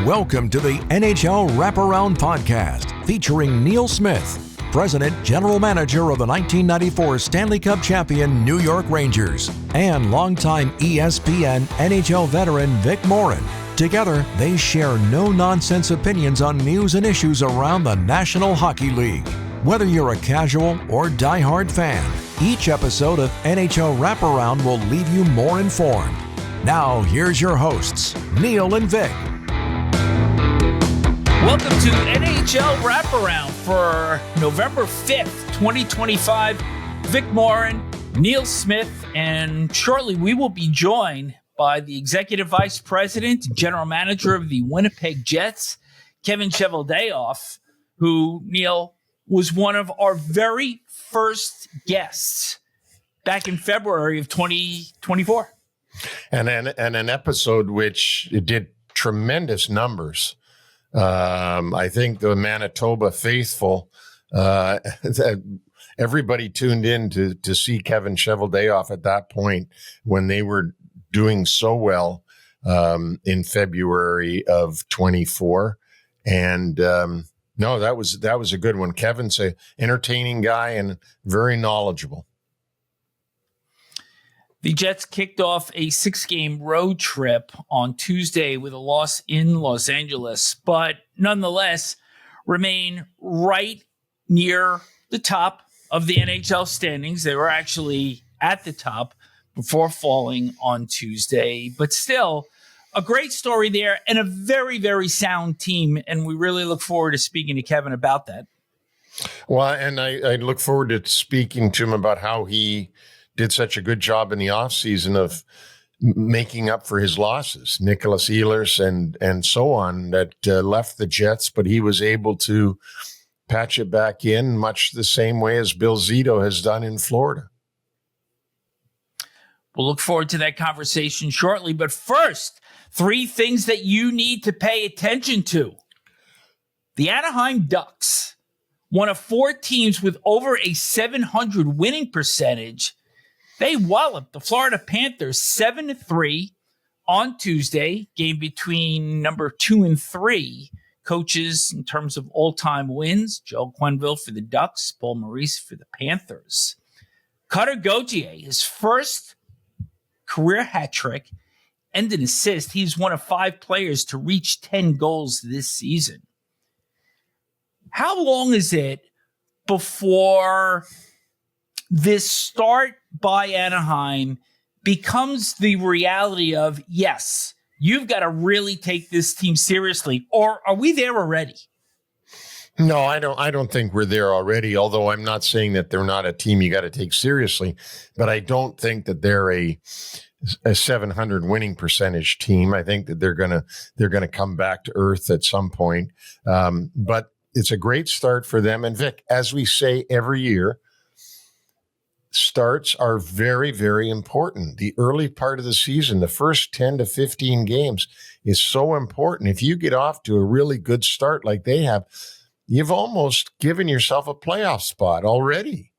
Welcome to the NHL Wraparound podcast featuring Neil Smith, President General Manager of the 1994 Stanley Cup champion New York Rangers, and longtime ESPN NHL veteran Vic Morren. Together, they share no-nonsense opinions on news and issues around the National Hockey League. Whether you're a casual or diehard fan, each episode of NHL Wraparound will leave you more informed. Now, here's your hosts, Neil and Vic. Welcome to NHL Wraparound for November 5th, 2025. Vic Morren, Neil Smith, and shortly we will be joined by the Executive Vice President and General Manager of the Winnipeg Jets, Kevin Cheveldayoff, who, Neil, was one of our very first guests back in February of 2024. And an episode which did tremendous numbers. I think the Manitoba faithful, everybody tuned in to see Kevin Cheveldayoff at that point when they were doing so well in February of 24. And no, that was a good one. Kevin's an entertaining guy and very knowledgeable. The Jets kicked off a 6-game road trip on Tuesday with a loss in Los Angeles, but nonetheless remain right near the top of the NHL standings. They were actually at the top before falling on Tuesday, but still a great story there and a very, very sound team. And we really look forward to speaking to Kevin about that. Well, and I look forward to speaking to him about how he did such a good job in the offseason of making up for his losses, Nicholas Ehlers and so on, that left the Jets, but he was able to patch it back in much the same way as Bill Zito has done in Florida. We'll look forward to that conversation shortly, but first, 3 things that you need to pay attention to. The Anaheim Ducks, one of 4 teams with over a .700 winning percentage. They walloped the Florida Panthers 7-3 on Tuesday, game between number 2 and 3 coaches in terms of all-time wins. Joe Quenneville for the Ducks, Paul Maurice for the Panthers. Cutter Gauthier, his first career hat trick and an assist. He's one of 5 players to reach 10 goals this season. How long is it before this start by Anaheim becomes the reality of, yes, you've got to really take this team seriously? Or are we there already? No, I don't think we're there already, although I'm not saying that they're not a team you got to take seriously, but I don't think that they're a 700 winning percentage team. I think that they're going to come back to earth at some point. But it's a great start for them. And Vic, as we say every year, starts are very, very important. The early part of the season, the first 10 to 15 games is so important. If you get off to a really good start like they have, you've almost given yourself a playoff spot already.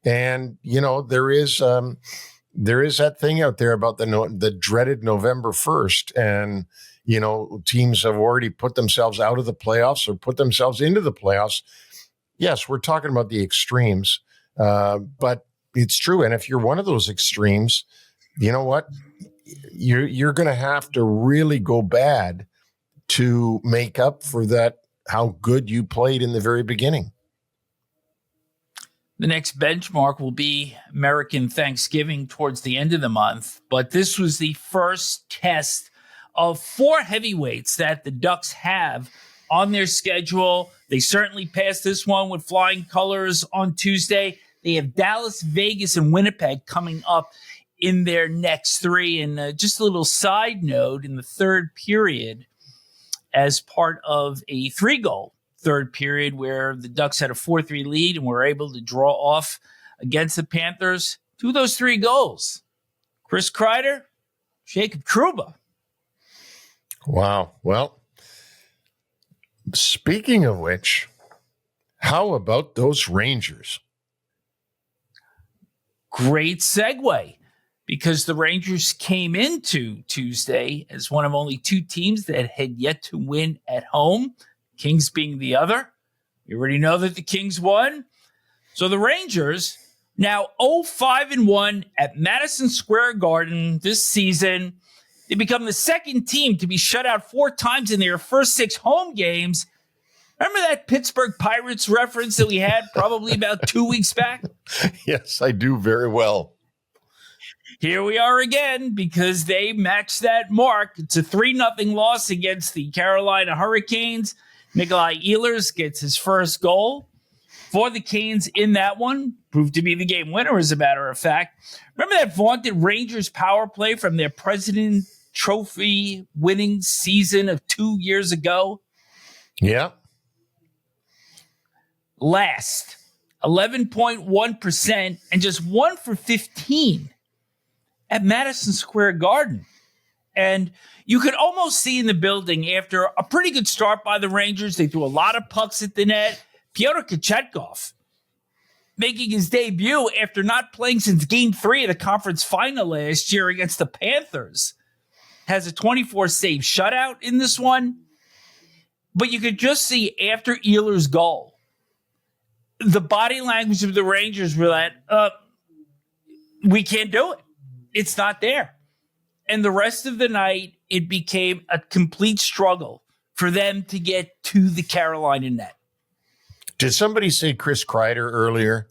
And, you know, there is that thing out there about the dreaded November 1st. And, you know, teams have already put themselves out of the playoffs or put themselves into the playoffs. Yes, we're talking about the extremes, but it's true. And if you're one of those extremes, you know what? You're going to have to really go bad to make up for that, how good you played in the very beginning. The next benchmark will be American Thanksgiving towards the end of the month. But this was the first test of 4 heavyweights that the Ducks have on their schedule. They certainly passed this one with flying colors on Tuesday. They have Dallas, Vegas, and Winnipeg coming up in their next 3. And just a little side note, in the third period, as part of a 3-goal third period where the Ducks had a 4-3 lead and were able to draw off against the Panthers, 2 of those 3 goals, Chris Kreider, Jacob Trouba. Wow. Well, speaking of which, how about those Rangers? Great segue. because the Rangers came into Tuesday as one of only two teams that had yet to win at home, Kings being the other. You already know that the Kings won. So the Rangers now 0-5-1 at Madison Square Garden this season. They become the second team to be shut out 4 times in their first 6 home games. Remember that Pittsburgh Pirates reference that we had probably about 2 weeks back? Yes, I do very well. Here we are again because they matched that mark. It's a 3-0 loss against the Carolina Hurricanes. Nikolai Ehlers gets his first goal for the Canes in that one. Proved to be the game winner, as a matter of fact. Remember that vaunted Rangers power play from their President Trophy winning season of 2 years ago? Yeah. Last, 11.1% and just 1 for 15 at Madison Square Garden. And you could almost see in the building after a pretty good start by the Rangers. They threw a lot of pucks at the net. Pyotr Kochetkov making his debut after not playing since Game 3 of the conference final last year against the Panthers. Has a 24-save shutout in this one. But you could just see after Ehlers' goal, the body language of the Rangers were that, we can't do it. It's not there. And the rest of the night, it became a complete struggle for them to get to the Carolina net. Did somebody say Chris Kreider earlier?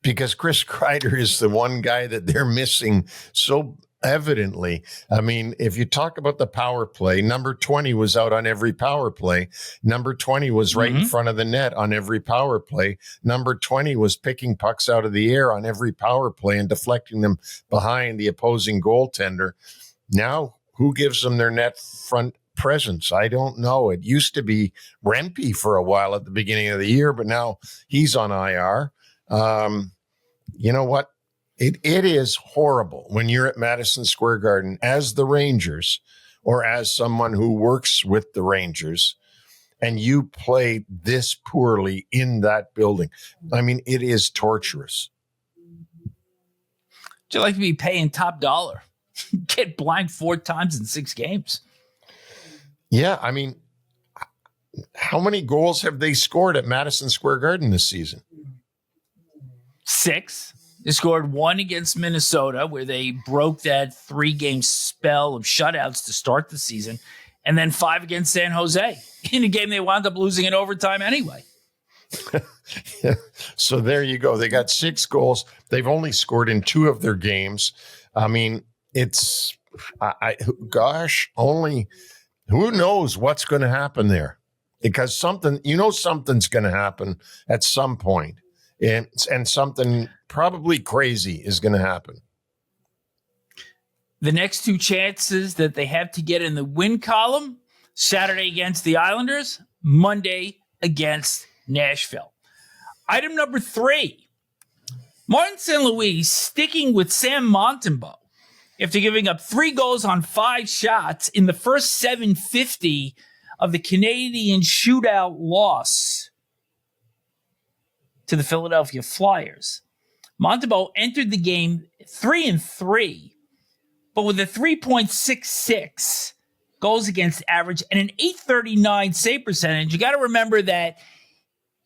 Because Chris Kreider is the one guy that they're missing so evidently. I mean, if you talk about the power play, number 20 was out on every power play. Number 20 was right in front of the net on every power play. Number 20 was picking pucks out of the air on every power play and deflecting them behind the opposing goaltender. Now, who gives them their net front presence? I don't know. It used to be Rempe for a while at the beginning of the year, but now he's on IR. You know what? It is horrible when you're at Madison Square Garden as the Rangers or as someone who works with the Rangers and you play this poorly in that building. I mean, it is torturous. Would you like to be paying top dollar? Get blanked 4 times in 6 games. Yeah, I mean, how many goals have they scored at Madison Square Garden this season? 6. They scored 1 against Minnesota, where they broke that 3-game spell of shutouts to start the season, and then 5 against San Jose in a game they wound up losing in overtime anyway. Yeah. So there you go. They got 6 goals. They've only scored in 2 of their games. I mean, it's, only who knows what's going to happen there? Because something's going to happen at some point. And something probably crazy is going to happen. The next 2 chances that they have to get in the win column, Saturday against the Islanders, Monday against Nashville. Item number 3, Martin St. Louis sticking with Sam Montembeault after giving up 3 goals on 5 shots in the first 750 of the Canadian shootout loss to the Philadelphia Flyers. Montembeault entered the game 3-3, but with a 3.66 goals against average and an .839 save percentage. You got to remember that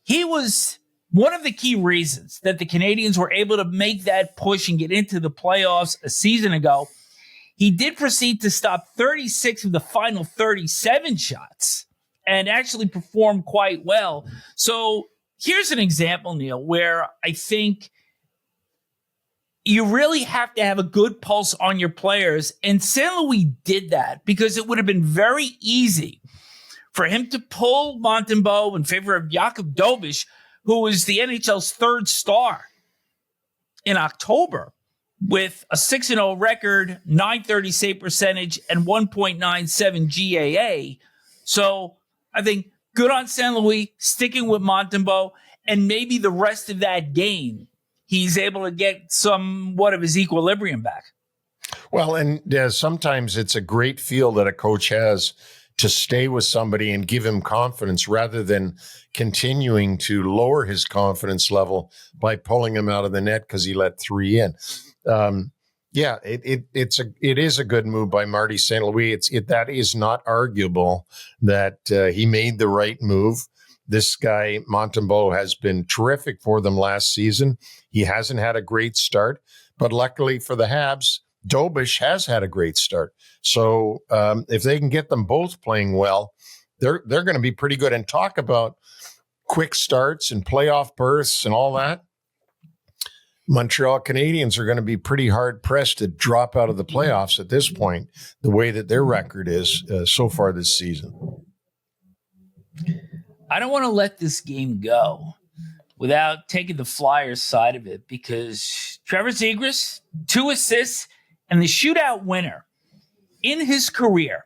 he was one of the key reasons that the Canadians were able to make that push and get into the playoffs a season ago. He did proceed to stop 36 of the final 37 shots and actually performed quite well. So here's an example, Neil, where I think you really have to have a good pulse on your players. And St. Louis did that because it would have been very easy for him to pull Montembeault in favor of Jakub Dobeš, who was the NHL's 3rd star in October with a 6-0 record, .930 save percentage, and 1.97 GAA. So I think good on St. Louis, sticking with Montembeault, and maybe the rest of that game, he's able to get somewhat of his equilibrium back. Well, and sometimes it's a great feel that a coach has to stay with somebody and give him confidence rather than continuing to lower his confidence level by pulling him out of the net because he let 3 in. Yeah, it is a good move by Marty St. Louis. That is not arguable that he made the right move. This guy Montembeault has been terrific for them last season. He hasn't had a great start, but luckily for the Habs, Dobish has had a great start. So if they can get them both playing well, they're going to be pretty good. And talk about quick starts and playoff berths and all that. Montreal Canadiens are going to be pretty hard pressed to drop out of the playoffs at this point, the way that their record is so far this season. I don't want to let this game go without taking the Flyers side of it, because Trevor Zegras, 2 assists, and the shootout winner in his career,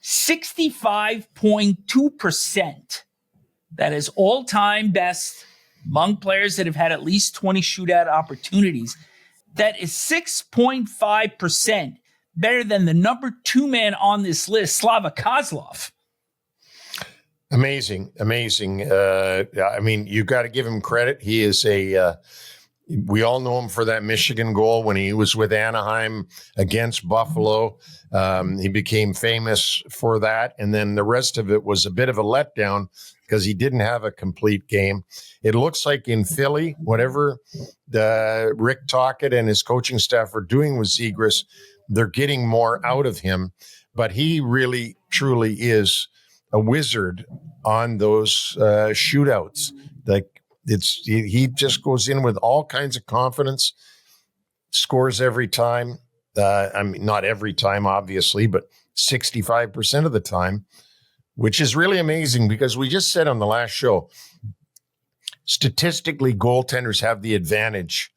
65.2%. That is all-time best among players that have had at least 20 shootout opportunities. That is 6.5% better than the number 2 man on this list, Slava Kozlov. Amazing. I mean, you got to give him credit. He is we all know him for that Michigan goal when he was with Anaheim against Buffalo. He became famous for that. And then the rest of it was a bit of a letdown because he didn't have a complete game. It looks like in Philly, whatever Rick Tocchet and his coaching staff are doing with Zegras, they're getting more out of him. But he really, truly is a wizard on those shootouts. Like he just goes in with all kinds of confidence, scores every time. I mean, not every time, obviously, but 65% of the time, which is really amazing because we just said on the last show, statistically, goaltenders have the advantage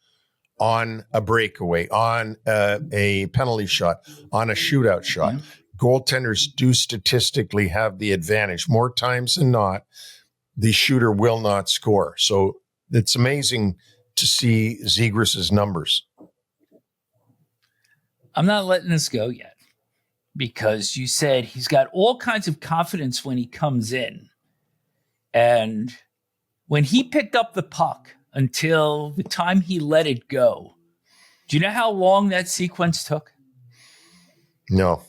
on a breakaway, on a penalty shot, on a shootout shot. Mm-hmm. Goaltenders do statistically have the advantage. More times than not, the shooter will not score. So it's amazing to see Zegras' numbers. I'm not letting this go yet because you said he's got all kinds of confidence when he comes in. And when he picked up the puck until the time he let it go, do you know how long that sequence took? No.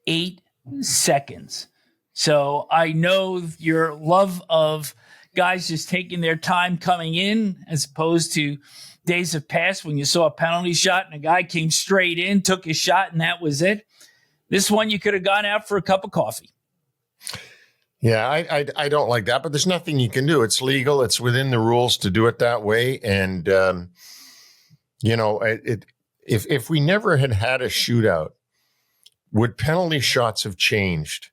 8 seconds. So I know your love of guys just taking their time coming in as opposed to days have passed when you saw a penalty shot and a guy came straight in, took his shot, and that was it. This one, you could have gone out for a cup of coffee. Yeah, I don't like that, but there's nothing you can do. It's legal. It's within the rules to do it that way. And, if we never had a shootout, would penalty shots have changed?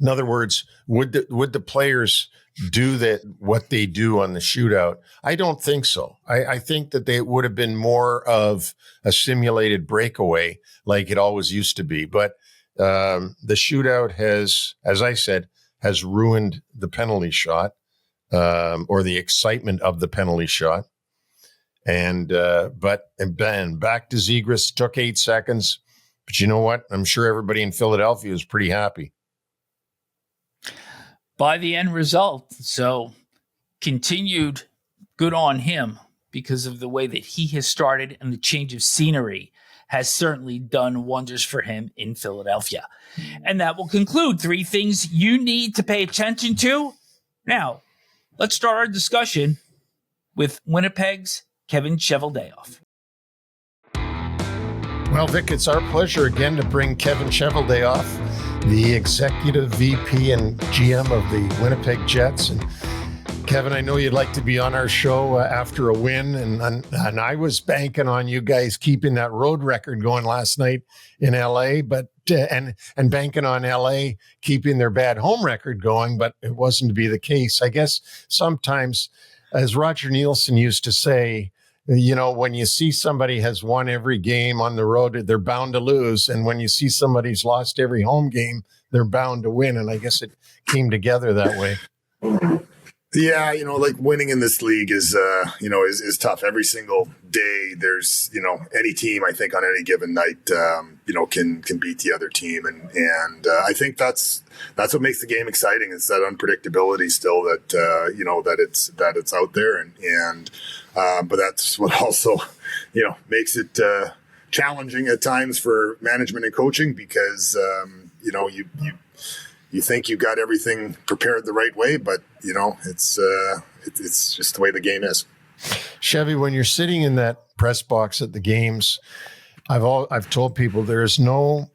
In other words, would the players do what they do on the shootout? I don't think so. I think that they would have been more of a simulated breakaway like it always used to be. But the shootout has, as I said, has ruined the penalty shot or the excitement of the penalty shot. And back to Zegras, took 8 seconds. But you know what? I'm sure everybody in Philadelphia is pretty happy by the end result. So continued good on him because of the way that he has started, and the change of scenery has certainly done wonders for him in Philadelphia. And that will conclude 3 things you need to pay attention to. Now, let's start our discussion with Winnipeg's Kevin Cheveldayoff. Well, Vic, it's our pleasure again to bring Kevin Cheveldayoff, the Executive VP and GM of the Winnipeg Jets. And Kevin, I know you'd like to be on our show after a win, and I was banking on you guys keeping that road record going last night in LA, but and banking on LA keeping their bad home record going, but it wasn't to be the case. I guess sometimes, as Roger Nielsen used to say, when you see somebody has won every game on the road, they're bound to lose. And when you see somebody's lost every home game, they're bound to win. And I guess it came together that way. Yeah, like winning in this league is tough. Every single day there's, any team, I think, on any given night, can beat the other team. And I think that's what makes the game exciting. It's that unpredictability still that it's out there. But that's what also makes it challenging at times for management and coaching because, you think you've got everything prepared the right way, but it's just the way the game is. Chevy, when you're sitting in that press box at the games, I've told people there is no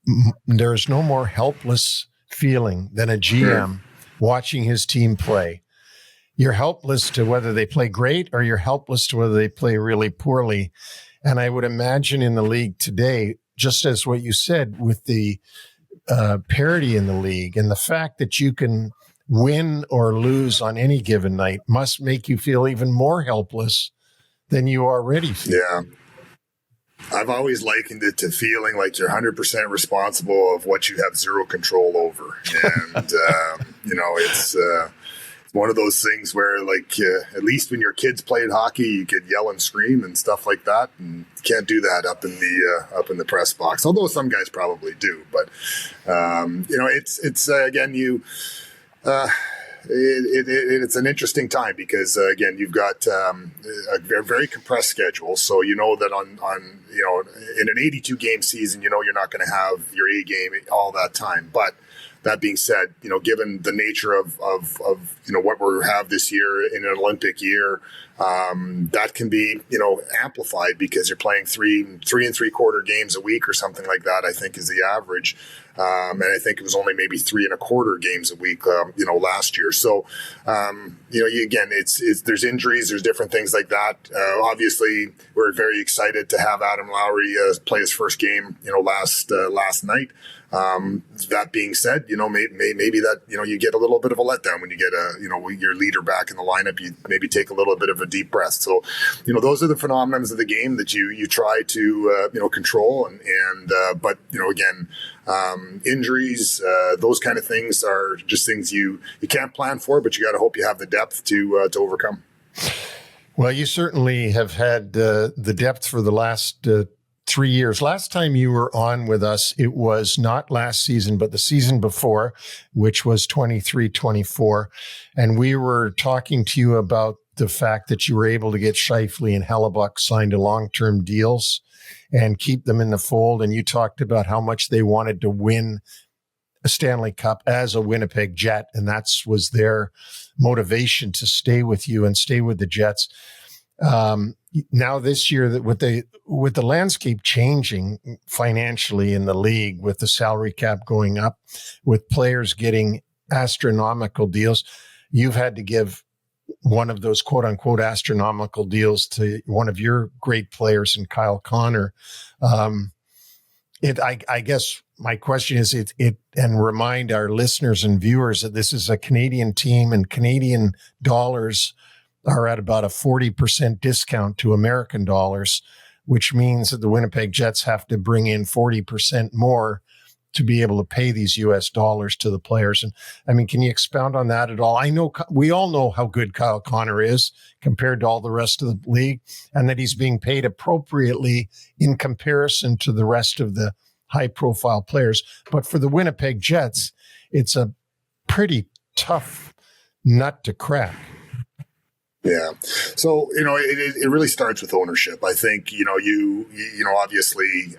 more helpless feeling than a GM watching his team play. You're helpless to whether they play great or you're helpless to whether they play really poorly. And I would imagine in the league today, just as what you said with the parity in the league and the fact that you can win or lose on any given night must make you feel even more helpless than you already feel. Yeah. I've always likened it to feeling like you're 100% responsible of what you have zero control over. And, it's one of those things where at least when your kids played hockey, you could yell and scream and stuff like that. And you can't do that up in the press box, although some guys probably do. But, it's an interesting time because again you've got a very compressed schedule, so that on in an 82 game season you're not going to have your A game all that time. But that being said, given the nature of what we have this year in an Olympic year, that can be amplified because you're playing three and 3/4 games a week or something like that. I think is the average. And I think it was only maybe 3 1/4 games a week, last year. So, there's injuries, there's different things like that. Obviously, we're very excited to have Adam Lowry play his first game, last night. That being said, maybe that, you get a little bit of a letdown when you get your leader back in the lineup. You maybe take a little bit of a deep breath. So, those are the phenomenons of the game that you try to, control but again, injuries, those kind of things are just things you can't plan for, but you got to hope you have the depth to overcome. Well, you certainly have had the depth for the last 3 years. Last time you were on with us, it was not last season, but the season before, which was 23-24. And we were talking to you about the fact that you were able to get Scheifele and Hellebuyck signed to long-term deals and keep them in the fold. And you talked about how much they wanted to win a Stanley Cup as a Winnipeg Jet. And that was their motivation to stay with you and stay with the Jets. Now this year, that with the landscape changing financially in the league, with the salary cap going up, with players getting astronomical deals, you've had to give one of those quote unquote astronomical deals to one of your great players in Kyle Connor. I guess my question is and remind our listeners and viewers that this is a Canadian team and Canadian dollars are at about a 40% discount to American dollars, which means that the Winnipeg Jets have to bring in 40% more to be able to pay these US dollars to the players. And I mean, can you expound on that at all? I know we all know how good Kyle Connor is compared to all the rest of the league, and that he's being paid appropriately in comparison to the rest of the high profile players. But for the Winnipeg Jets, it's a pretty tough nut to crack. Yeah. So, it really starts with ownership. I think, obviously,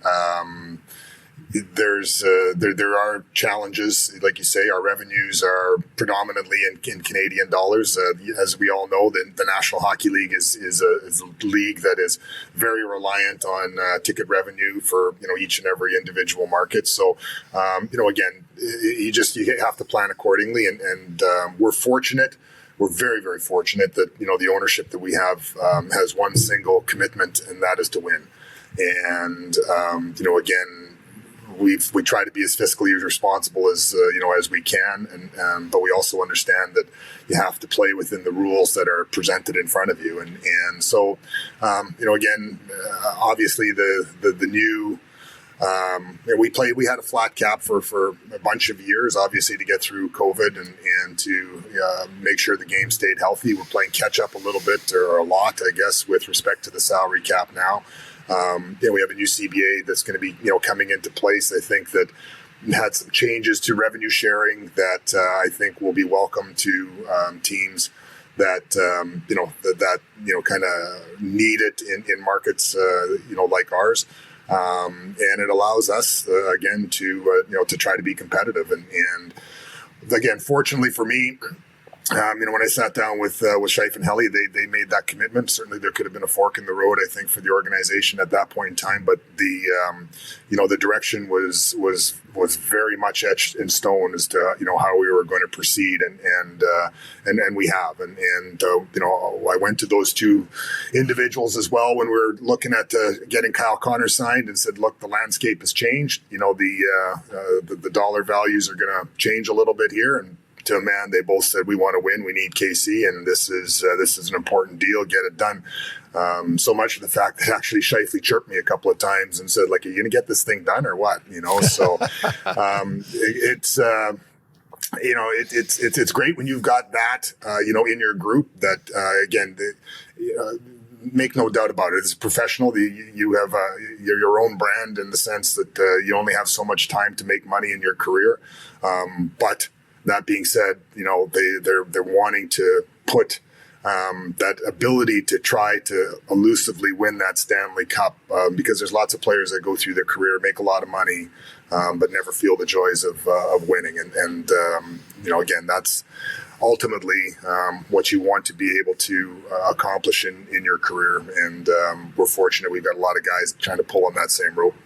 there are challenges. Like you say, our revenues are predominantly in Canadian dollars. As we all know, the National Hockey League is a league that is very reliant on ticket revenue for, each and every individual market. So, again, you have to plan accordingly. And we're fortunate. We're very, very fortunate that, the ownership that we have has one single commitment, and that is to win. And, again, we try to be as fiscally responsible as we can, but we also understand that you have to play within the rules that are presented in front of you. And so, again, obviously the new. We had a flat cap for a bunch of years, obviously, to get through COVID and to make sure the game stayed healthy. We're playing catch up a little bit, or a lot, I guess, with respect to the salary cap now. We have a new CBA that's going to be, coming into place. I think that had some changes to revenue sharing that I think will be welcome to teams that kind of need it in markets like ours, and it allows us again to try to be competitive and again, fortunately for me. When I sat down with Scheifele and Hellebuyck, they made that commitment. Certainly, there could have been a fork in the road, I think, for the organization at that point in time. But the direction was very much etched in stone as to how we were going to proceed, and we have. I went to those two individuals as well when we were looking at getting Kyle Connor signed, and said, "Look, the landscape has changed. The dollar values are going to change a little bit here." And to a man, they both said, "We want to win. We need KC, and this is an important deal. Get it done." So much of the fact that actually Scheifele chirped me a couple of times and said, "Like, are you going to get this thing done or what?" So it's great when you've got that in your group. That again, make no doubt about it. It's professional. You have your own brand in the sense that you only have so much time to make money in your career, but that being said, they're wanting to put that ability to try to elusively win that Stanley Cup because there's lots of players that go through their career, make a lot of money, but never feel the joys of winning. And again, that's ultimately what you want to be able to accomplish in your career. And we're fortunate we've got a lot of guys trying to pull on that same rope.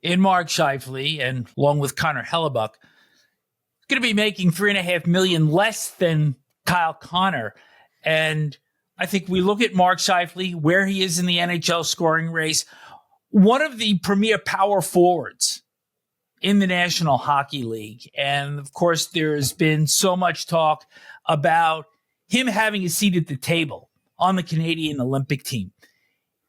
In Mark Scheifele, and along with Connor Hellebuyck, going to be making $3.5 million less than Kyle Connor. And I think we look at Mark Scheifele, where he is in the NHL scoring race, one of the premier power forwards in the National Hockey League. And of course, there's been so much talk about him having a seat at the table on the Canadian Olympic team.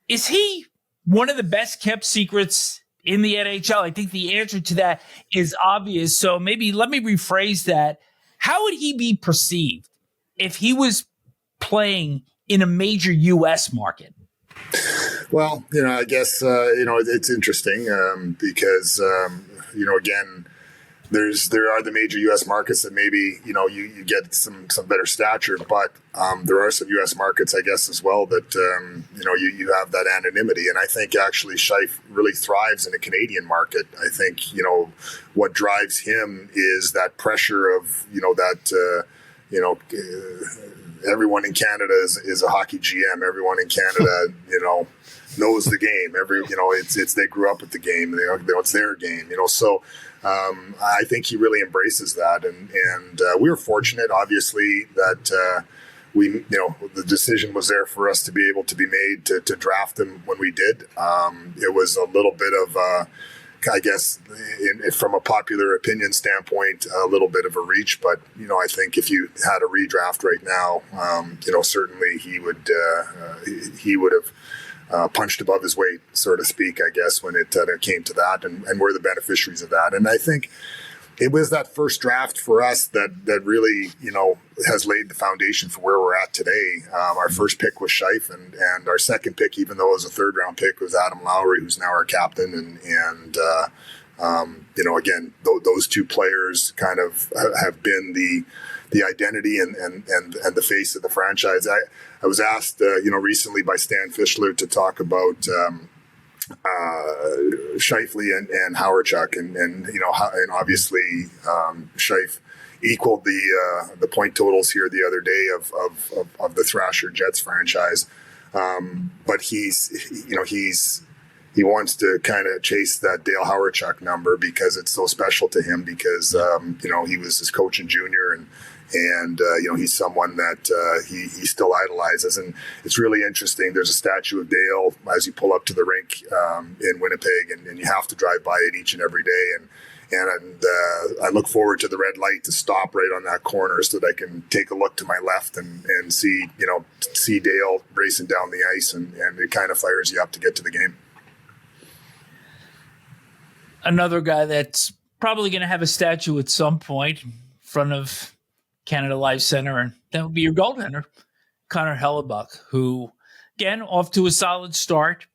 Is he one of the best kept secrets in the NHL? I think the answer to that is obvious. So maybe let me rephrase that. How would he be perceived if he was playing in a major U.S. market? Well, I guess, it's interesting because, again, there are the major U.S. markets that maybe, you get some better stature, but there are some U.S. markets, I guess, as well that, you have that anonymity. And I think actually Scheifele really thrives in a Canadian market. I think, what drives him is that pressure of, everyone in Canada is a hockey GM. Everyone in Canada, knows the game. It's they grew up with the game. It's their game. So I think he really embraces that, and we were fortunate, obviously, that the decision was there for us to be able to be made to draft him when we did. It was a little bit of I guess, from a popular opinion standpoint, a little bit of a reach. But, I think if you had a redraft right now, certainly he would have punched above his weight, so to speak, I guess, when it came to that. And we're the beneficiaries of that. And I think it was that first draft for us that really, has laid the foundation for where we're at today. Our first pick was Scheifele, and our second pick, even though it was a third-round pick, was Adam Lowry, who's now our captain. And again, those two players kind of have been the identity and the face of the franchise. I was asked, recently by Stan Fischler to talk about Scheifele and Howardchuk, and obviously Scheifele equaled the point totals here the other day of the Thrasher Jets franchise, but he wants to kind of chase that Dale Howardchuk number because it's so special to him because he was his coach in junior and he's someone that he still idolizes. And it's really interesting. There's a statue of Dale as you pull up to the rink in Winnipeg, and you have to drive by it each and every day. And I look forward to the red light to stop right on that corner so that I can take a look to my left and see Dale racing down the ice, and it kind of fires you up to get to the game. Another guy that's probably going to have a statue at some point in front of Canada Life Center, and that would be your goaltender, Connor Hellebuyck, who, again, off to a solid start,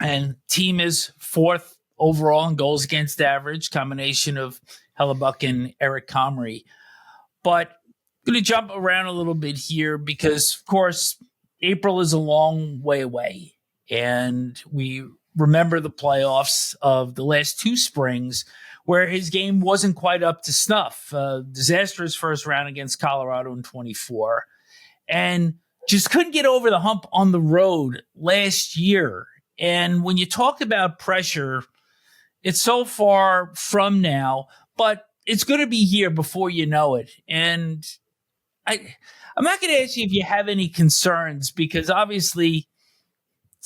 and team is fourth overall in goals against average, combination of Hellebuyck and Eric Comrie. But Going to jump around a little bit here because, of course, April is a long way away. And we remember the playoffs of the last two springs where his game wasn't quite up to snuff. Disastrous first round against Colorado in 24. And just couldn't get over the hump on the road last year. And when you talk about pressure, it's so far from now, but it's going to be here before you know it. And I'm not going to ask you if you have any concerns because obviously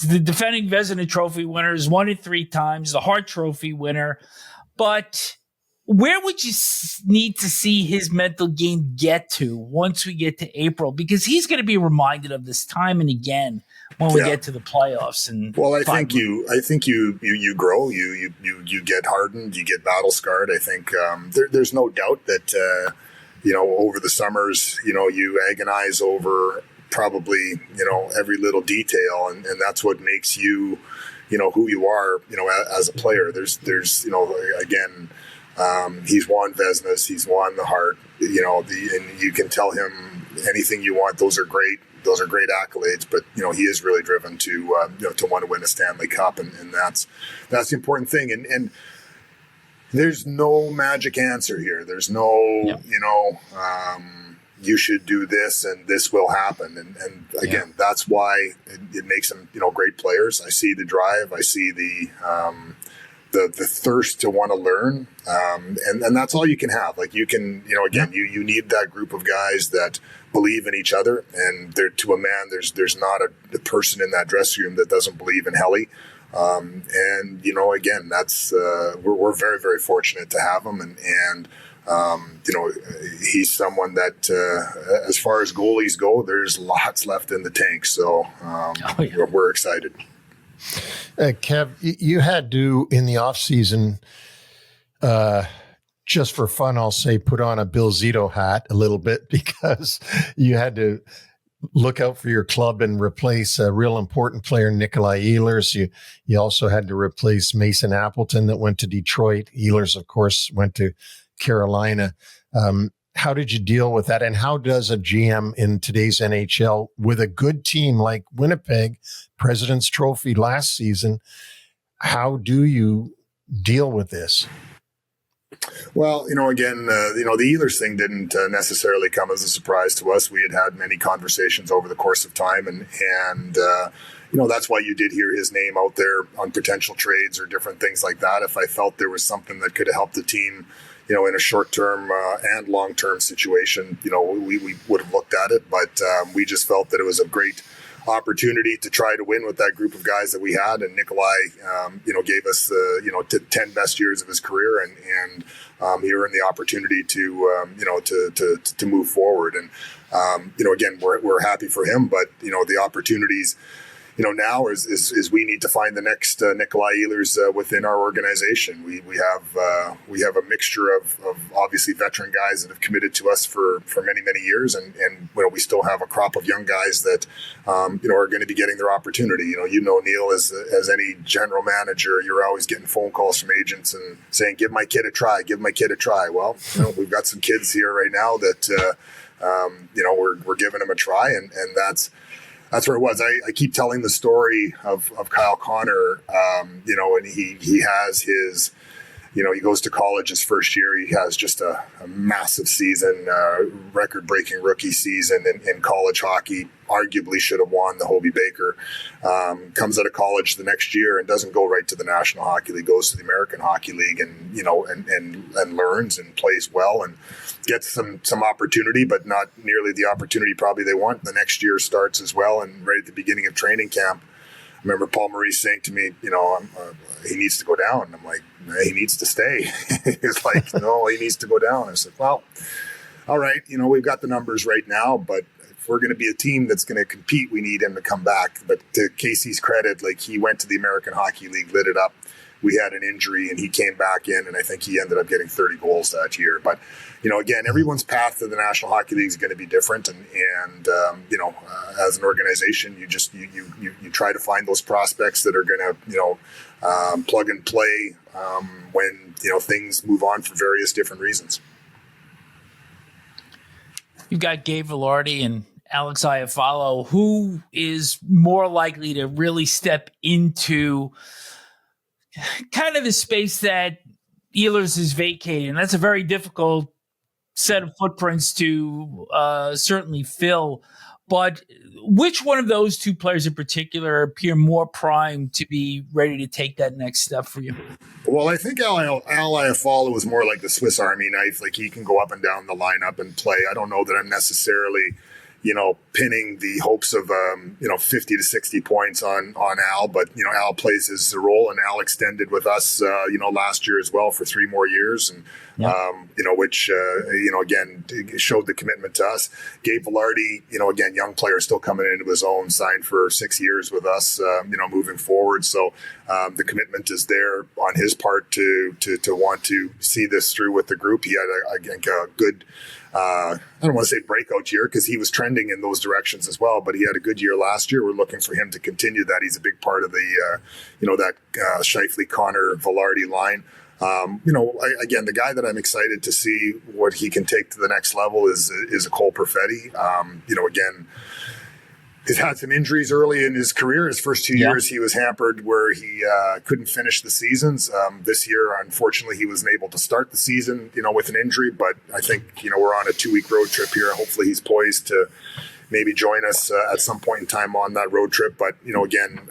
the defending Vezina Trophy winner has won it 3 times, the Hart Trophy winner. But where would you need to see his mental game get to once we get to April? Because he's going to be reminded of this time and again when we get to the playoffs. And I think you grow, you get hardened, you get battle scarred. I think there's no doubt that over the summers, you agonize over probably every little detail, and that's what makes you who you are as a player. There's again. He's won Vezinas, he's won the Hart, and you can tell him anything you want. Those are great accolades, but he is really driven to want to win a Stanley Cup, and that's the important thing. And there's no magic answer here. There's no you should do this and this will happen. And again, that's why it makes them great players. I see the drive. I see the thirst to want to learn. And that's all you can have. Like you can, again, you need that group of guys that believe in each other. And there, to a man, there's not a person in that dressing room that doesn't believe in Helly. And again, that's, we're very, very fortunate to have him. And he's someone that, as far as goalies go, there's lots left in the tank. So, we're excited. Kev, you had to, in the off season, just for fun, I'll say, put on a Bill Zito hat a little bit because you had to look out for your club and replace a real important player, Nikolai Ehlers. You also had to replace Mason Appleton that went to Detroit. Ehlers, of course, went to Carolina. How did you deal with that? And how does a GM in today's NHL with a good team like Winnipeg, President's Trophy last season, how do you deal with this? Well, again, the Ehlers thing didn't necessarily come as a surprise to us. We had many conversations over the course of time, and that's why you did hear his name out there on potential trades or different things like that. If I felt there was something that could have helped the team, in a short-term and long-term situation, we would have looked at it. But we just felt that it was a great opportunity to try to win with that group of guys that we had. And Nikolai, gave us the 10 best years of his career, and he earned the opportunity to move forward. And again, we're happy for him, but the opportunities. Now is we need to find the next Nikolai Ehlers within our organization. We have a mixture of obviously veteran guys that have committed to us for many, many years, and we still have a crop of young guys that are going to be getting their opportunity. Neil, as any general manager, you're always getting phone calls from agents and saying, "Give my kid a try. Give my kid a try." Well, we've got some kids here right now that we're giving them a try, and that's where it was. I keep telling the story of Kyle Connor, and he has his, he goes to college his first year. He has just a massive season, record-breaking rookie season in college hockey. Arguably should have won the Hobey Baker. Comes out of college the next year and doesn't go right to the National Hockey League. Goes to the American Hockey League and learns and plays well and gets some opportunity, but not nearly the opportunity probably they want. The next year starts as well, and right at the beginning of training camp, I remember Paul Maurice saying to me, he needs to go down. I'm like, he needs to stay. He's like, no, he needs to go down. I said, well, all right, we've got the numbers right now, but if we're going to be a team that's going to compete, we need him to come back. But to Casey's credit, he went to the American Hockey League, lit it up. We had an injury and he came back in, and I think he ended up getting 30 goals that year. But, again, everyone's path to the National Hockey League is going to be different. And as an organization, you try to find those prospects that are going to, plug and play when, things move on for various different reasons. You've got Gabe Vilardi and Alex Iafallo. Who is more likely to really step into kind of the space that Ehlers is vacating? That's a very difficult set of footprints to certainly fill. But which one of those two players in particular appear more primed to be ready to take that next step for you? Well, I think Al Iafallo was more like the Swiss Army knife. Like, he can go up and down the lineup and play. I don't know that I'm necessarily, pinning the hopes of, 50 to 60 points on Al. But, Al plays his role, and Al extended with us, last year as well for 3 more years. And, which, again, showed the commitment to us. Gabe Vilardi, again, young player still coming into his own, signed for 6 years with us, moving forward. So the commitment is there on his part to want to see this through with the group. He had, a good, I don't want to say breakout year, because he was trending in those directions as well, but he had a good year last year. We're looking for him to continue that. He's a big part of the, that Scheifele, Connor, Vilardi line. Again, the guy that I'm excited to see what he can take to the next level is a Cole Perfetti. Again, he's had some injuries early in his career. His first 2 years, he was hampered where he couldn't finish the seasons. This year, unfortunately, he wasn't able to start the season, with an injury. But I think, we're on a 2-week road trip here. Hopefully he's poised to maybe join us at some point in time on that road trip. But, again,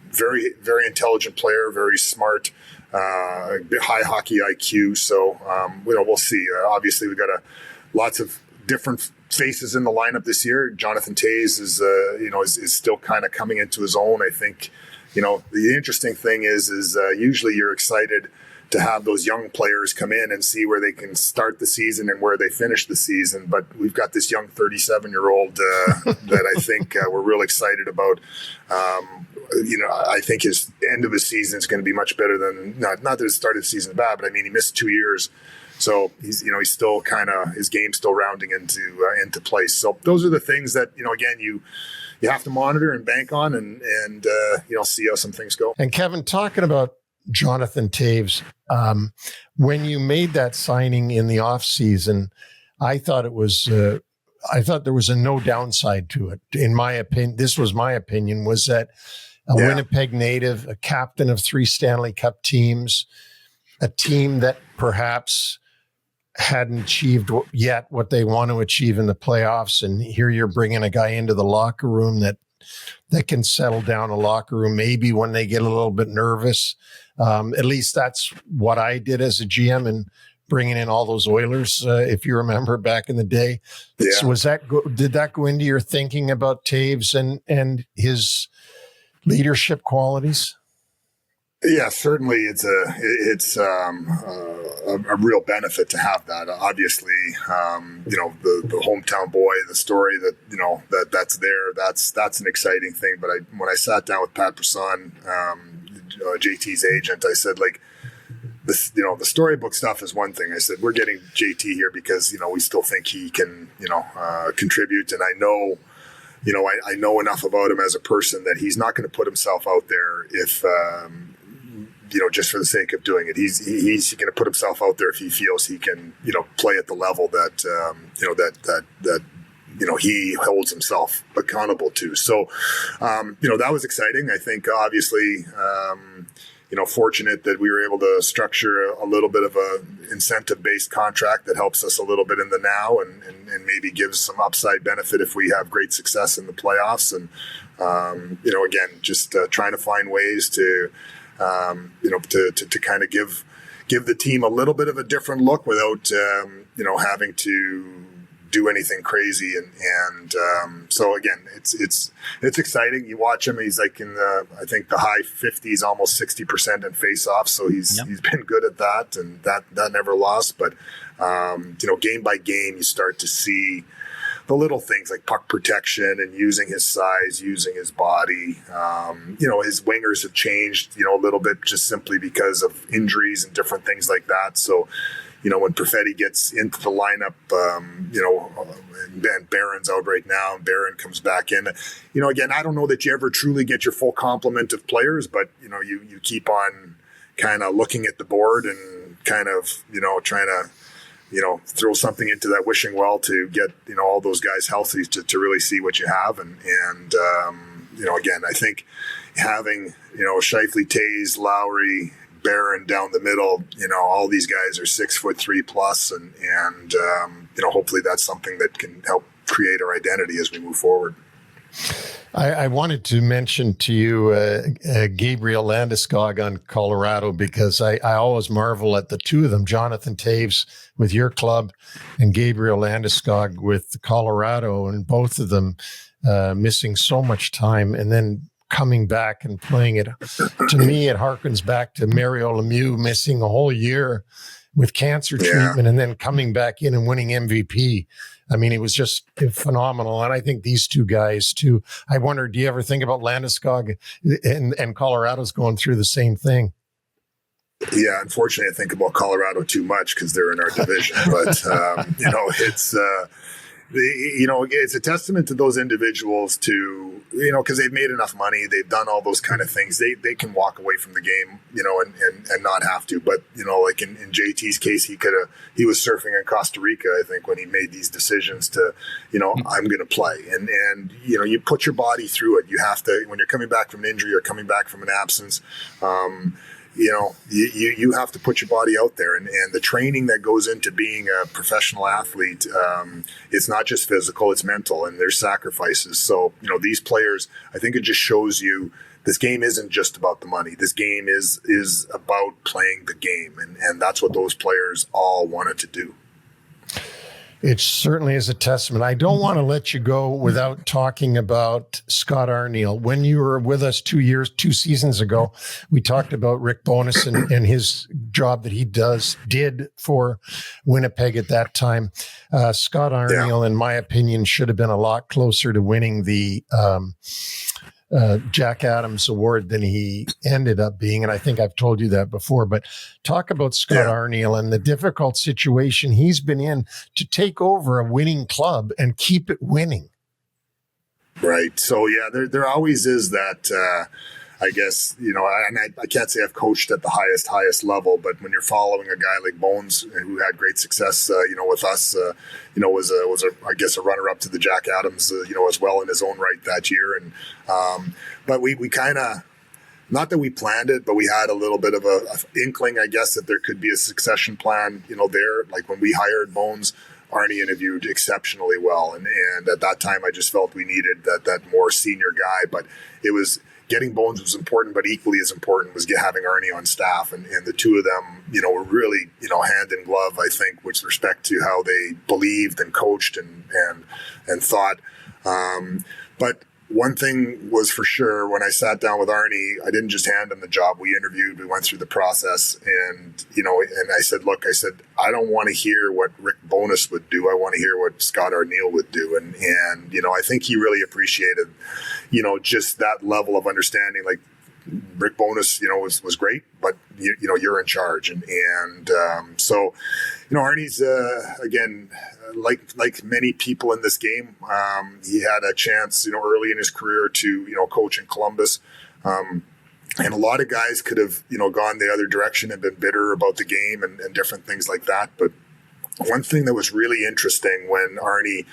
very, very intelligent player, very smart, high hockey IQ. So, we'll see. Obviously, we've got lots of different faces in the lineup this year. Jonathan Toews is still kind of coming into his own. I think, the interesting thing is usually you're excited to have those young players come in and see where they can start the season and where they finish the season. But we've got this young 37-year-old that I think we're real excited about. I think his end of his season is going to be much better than, not that his start of the season is bad, but I mean, he missed 2 years. So he's still kind of, his game's still rounding into place. So those are the things that, again, you have to monitor and bank on and see how some things go. And Kevin, talking about Jonathan Toews, when you made that signing in the off season, I thought there was a no downside to it. In my opinion, this was my opinion, was that a Winnipeg native, a captain of 3 Stanley Cup teams, a team that perhaps hadn't achieved yet what they want to achieve in the playoffs. And here you're bringing a guy into the locker room that can settle down a locker room, maybe when they get a little bit nervous. At least that's what I did as a GM, and bringing in all those Oilers, if you remember back in the day. Yeah. So did that go into your thinking about Toews and his leadership qualities? Yeah, certainly it's a real benefit to have that. Obviously, the hometown boy, the story that that's there, that's an exciting thing. But when I sat down with Pat Brisson, JT's agent, I said, like, this, the storybook stuff is one thing. I said, we're getting JT here because, we still think he can, contribute. And I know, I know enough about him as a person that he's not going to put himself out there if, just for the sake of doing it. He's going to put himself out there if he feels he can, play at the level that, he holds himself accountable to. So, that was exciting. I think, obviously, fortunate that we were able to structure a little bit of a incentive-based contract that helps us a little bit in the now and maybe gives some upside benefit if we have great success in the playoffs. And, again, just trying to find ways to kind of give the team a little bit of a different look without, having to do anything crazy. And so again, it's exciting. You watch him, he's like in I think the high 50s, almost 60% in face-offs. So he's been good at that, and that never lost. But, game by game, you start to see the little things like puck protection and using his size, using his body. His wingers have changed, a little bit just simply because of injuries and different things like that. So, when Perfetti gets into the lineup, and Barron's out right now, and Barron comes back in. Again, I don't know that you ever truly get your full complement of players, but, you keep on kind of looking at the board and kind of, trying to, throw something into that wishing well to get, all those guys healthy to really see what you have. And again, I think having, Scheifele, Toews, Lowry, Barron down the middle, all these guys are 6'3" plus, and hopefully that's something that can help create our identity as we move forward. I wanted to mention to you Gabriel Landeskog on Colorado, because I always marvel at the two of them, Jonathan Toews with your club and Gabriel Landeskog with Colorado, and both of them missing so much time and then coming back and playing it. To me, it harkens back to Mario Lemieux missing a whole year with cancer treatment and then coming back in and winning MVP. I mean, it was just phenomenal. And I think these two guys too. I wonder, do you ever think about Landeskog and Colorado's going through the same thing? Yeah, unfortunately, I think about Colorado too much because they're in our division. But, it's a testament to those individuals to, because they've made enough money, they've done all those kind of things. They can walk away from the game, and not have to. But, like in JT's case, he was surfing in Costa Rica, I think, when he made these decisions to, I'm going to play. And you put your body through it. You have to, when you're coming back from an injury or coming back from an absence, you have to put your body out there, and the training that goes into being a professional athlete, it's not just physical, it's mental, and there's sacrifices. So, these players, I think it just shows you this game isn't just about the money. This game is about playing the game, and that's what those players all wanted to do. It certainly is a testament. I don't want to let you go without talking about Scott Arniel. When you were with us 2 seasons ago, we talked about Rick Bowness and his job that he did for Winnipeg at that time. Scott Arniel, in my opinion, should have been a lot closer to winning the Jack Adams Award than he ended up being. And I think I've told you that before, but talk about Scott Arniel and the difficult situation he's been in to take over a winning club and keep it winning. Right. So, there always is that, I guess, and I can't say I've coached at the highest level, but when you're following a guy like Bones, who had great success, with us, was I guess a runner up to the Jack Adams, as well in his own right that year. And, but we kind of, not that we planned it, but we had a little bit of a inkling, I guess, that there could be a succession plan, there. Like when we hired Bones, Arnie interviewed exceptionally well. And at that time, I just felt we needed that more senior guy, but it was, getting Bones was important, but equally as important was having Arnie on staff. And the two of them, were really, hand in glove, I think, with respect to how they believed and coached and thought. But one thing was for sure, when I sat down with Arnie, I didn't just hand him the job. We interviewed, we went through the process, and, and I said, look, I don't want to hear what Rick Bowness would do. I want to hear what Scott Arniel would do. And I think he really appreciated, just that level of understanding. Like Rick Bowness, was great, but you're in charge. So, Arnie's, again, like many people in this game, he had a chance, early in his career to, coach in Columbus. And a lot of guys could have, gone the other direction and been bitter about the game and different things like that. But one thing that was really interesting when Arnie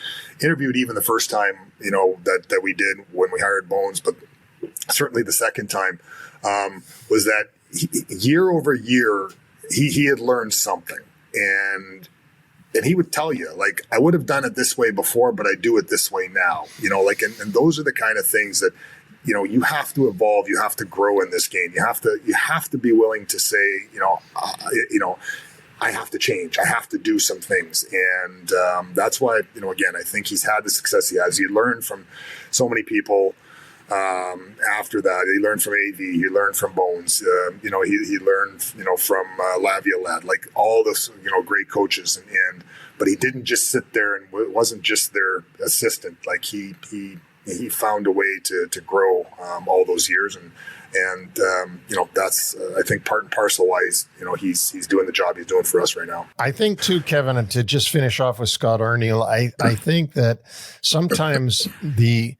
interviewed, even the first time, that we did when we hired Bones, but certainly the second time, was that year over year, he had learned something. And he would tell you, like, I would have done it this way before, but I do it this way now, and those are the kind of things that, you have to evolve, you have to grow in this game. You have to be willing to say, I have to change. I have to do some things. And that's why, again, I think he's had the success he has. He learned from so many people after that. He learned from AV. He learned from Bones. He learned, from Laviolette, like all those, great coaches. But he didn't just sit there and it wasn't just their assistant. Like he found a way to grow all those years. And that's, I think, part and parcel why he's doing the job he's doing for us right now. I think too, Kevin, and to just finish off with Scott Arniel, I think that sometimes the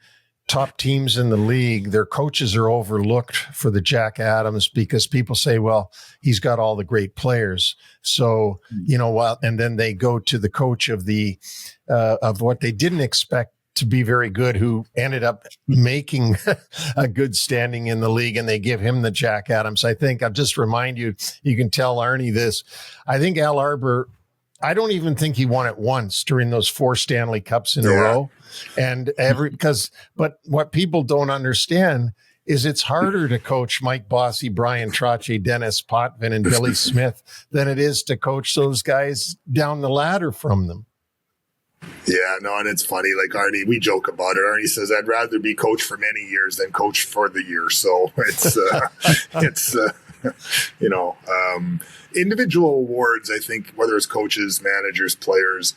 top teams in the league, their coaches are overlooked for the Jack Adams because people say, well, he's got all the great players. So, and then they go to the coach of of what they didn't expect to be very good, who ended up making a good standing in the league, and they give him the Jack Adams. I think I'll just remind you, you can tell Arnie this. I think Al Arbour, I don't even think he won it once during those 4 Stanley Cups in a row. And but what people don't understand is it's harder to coach Mike Bossy, Brian Trottier, Dennis Potvin, and Billy Smith than it is to coach those guys down the ladder from them. Yeah, no, and it's funny. Like Arnie, we joke about it. Arnie says, "I'd rather be coach for many years than coach for the year." So it's individual awards. I think whether it's coaches, managers, players,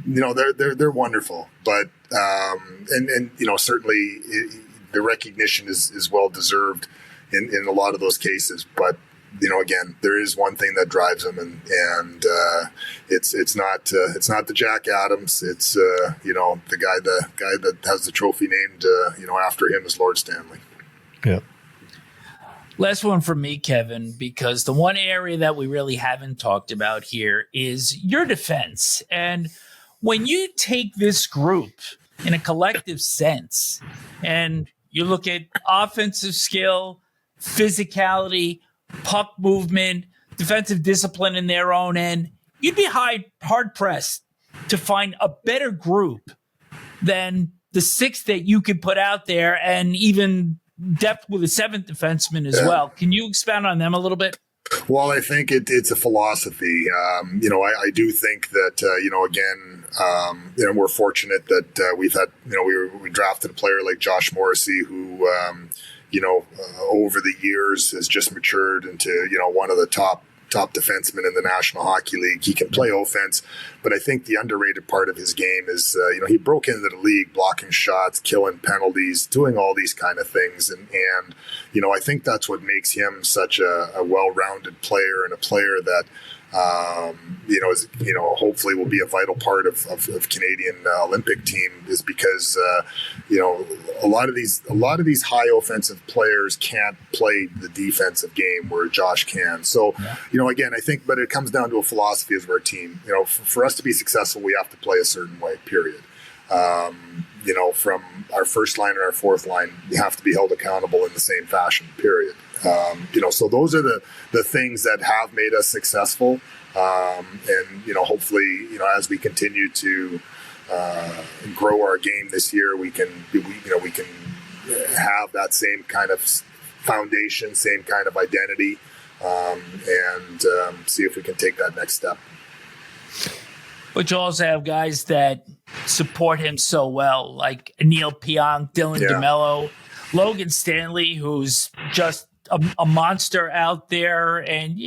they're wonderful. But certainly the recognition is well deserved in a lot of those cases. But again, there is one thing that drives them, and it's not the Jack Adams. It's the guy that has the trophy named after him is Lord Stanley. Yeah. Last one for me, Kevin, because the one area that we really haven't talked about here is your defense. And when you take this group in a collective sense and you look at offensive skill, physicality, puck movement, defensive discipline in their own end, you'd be hard-pressed to find a better group than the 6 that you could put out there, and even depth with a 7th defenseman as well. Can you expound on them a little bit? Well, I think it's a philosophy. I do think that, we're fortunate that we've had, we drafted a player like Josh Morrissey who, over the years has just matured into, one of the top defensemen in the National Hockey League. He can play offense, but I think the underrated part of his game is, he broke into the league, blocking shots, killing penalties, doing all these kind of things. And I think that's what makes him such a well-rounded player, and a player that, hopefully will be a vital part of Canadian Olympic team, is because, a lot of these high offensive players can't play the defensive game where Josh can. So, again, I think, but it comes down to a philosophy as our team. For us to be successful, we have to play a certain way, period. From our first line and our fourth line, we have to be held accountable in the same fashion, period. So those are the things that have made us successful. Hopefully, as we continue to grow our game this year, we can have that same kind of foundation, same kind of identity, and see if we can take that next step. But you also have guys that support him so well, like Neil Pionk, Dylan DeMello, Logan Stanley, who's just a monster out there, and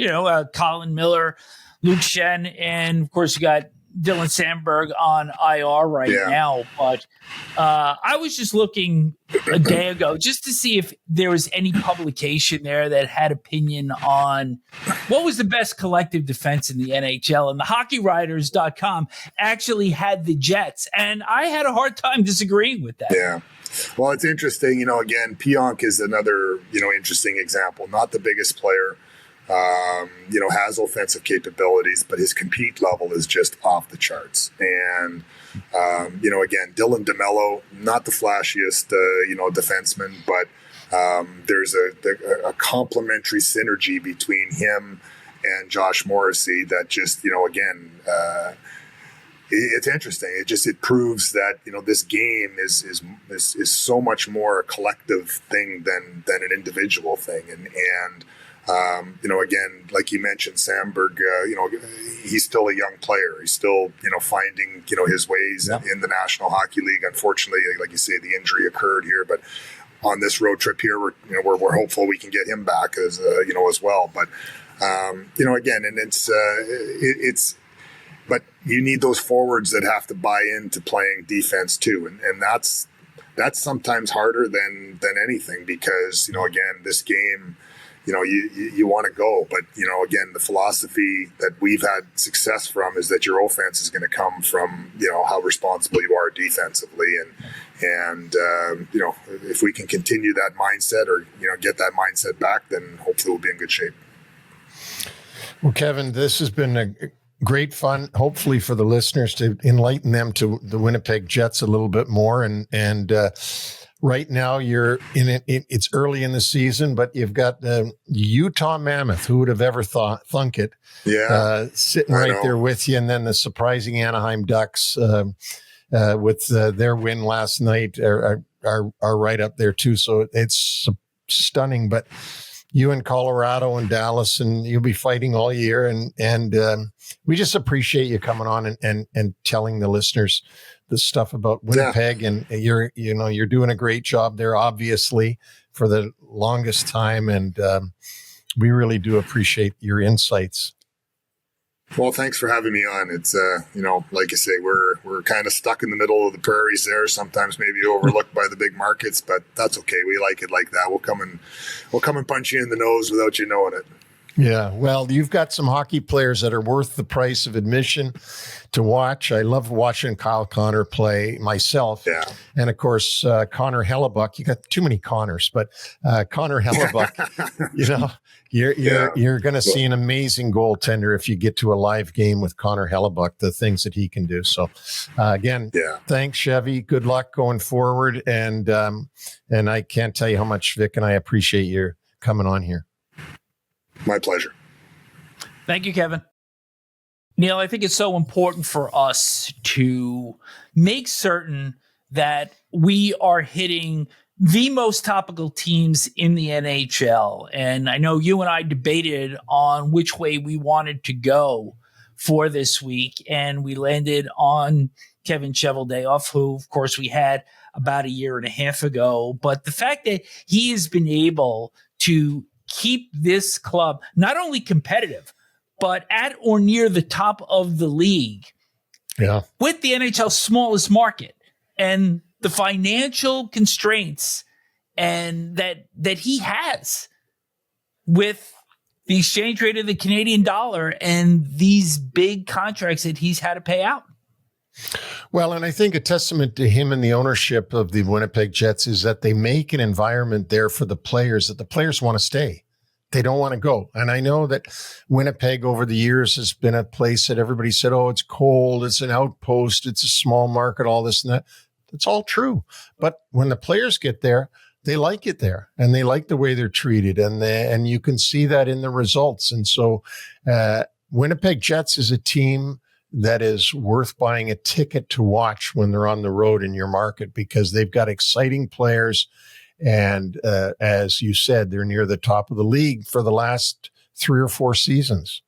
Colin Miller, Luke Shen, and of course you got Dylan Sandberg on IR right now. But I was just looking a day ago just to see if there was any publication there that had opinion on what was the best collective defense in the NHL. And the HockeyWriters.com actually had the Jets, and I had a hard time disagreeing with that. Yeah. Well, it's interesting. Again, Pionk is another, interesting example. Not the biggest player, has offensive capabilities, but his compete level is just off the charts. And, again, Dylan DeMello, not the flashiest, defenseman, but there's a complementary synergy between him and Josh Morrissey that just, it's interesting. It proves that this game is so much more a collective thing than an individual thing. And again, like you mentioned, Sandberg, he's still a young player. He's still finding his ways in the National Hockey League. Unfortunately, like you say, the injury occurred here, but on this road trip here, we're hopeful we can get him back as well. But again, and it's. But you need those forwards that have to buy into playing defense too, and that's sometimes harder than anything, because again, this game, you want to go, but again, the philosophy that we've had success from is that your offense is going to come from how responsible you are defensively, And, if we can continue that mindset or, get that mindset back, then hopefully we'll be in good shape. Well, Kevin, this has been a great fun, hopefully for the listeners, to enlighten them to the Winnipeg Jets a little bit more. And right now you're in it. It's early in the season, but you've got the Utah Mammoth. Who would have ever thunk it? Yeah. Sitting right there with you. And then the surprising Anaheim Ducks with their win last night are right up there too. So it's stunning, but you in Colorado and Dallas, and you'll be fighting all year. And we just appreciate you coming on and telling the listeners the stuff about Winnipeg. And you're doing a great job there, obviously, for the longest time. And we really do appreciate your insights. Well, thanks for having me on. It's, like you say, we're kind of stuck in the middle of the prairies there. Sometimes maybe overlooked by the big markets, but that's okay. We like it like that. We'll come and punch you in the nose without you knowing it. Yeah, well, you've got some hockey players that are worth the price of admission to watch. I love watching Kyle Connor play myself. Yeah. And, of course, Connor Hellebuyck. You got too many Connors, but Connor Hellebuyck, you're going to see an amazing goaltender if you get to a live game with Connor Hellebuyck, the things that he can do. So, again, thanks, Chevy. Good luck going forward. And I can't tell you how much, Vic, and I appreciate you coming on here. My pleasure. Thank you, Kevin. Neil, I think it's so important for us to make certain that we are hitting the most topical teams in the NHL. And I know you and I debated on which way we wanted to go for this week, and we landed on Kevin Cheveldayoff, who, of course, we had about a year and a half ago. But the fact that he has been able to keep this club not only competitive, but at or near the top of the league with the NHL's smallest market and the financial constraints and that he has with the exchange rate of the Canadian dollar and these big contracts that he's had to pay out. Well, and I think a testament to him and the ownership of the Winnipeg Jets is that they make an environment there for the players that the players want to stay. They don't want to go. And I know that Winnipeg over the years has been a place that everybody said, oh, it's cold, it's an outpost, it's a small market, all this and that. It's all true. But when the players get there, they like it there and they like the way they're treated. And you can see that in the results. And so Winnipeg Jets is a team that is worth buying a ticket to watch when they're on the road in your market, because they've got exciting players. And as you said, they're near the top of the league for the last 3 or 4 seasons.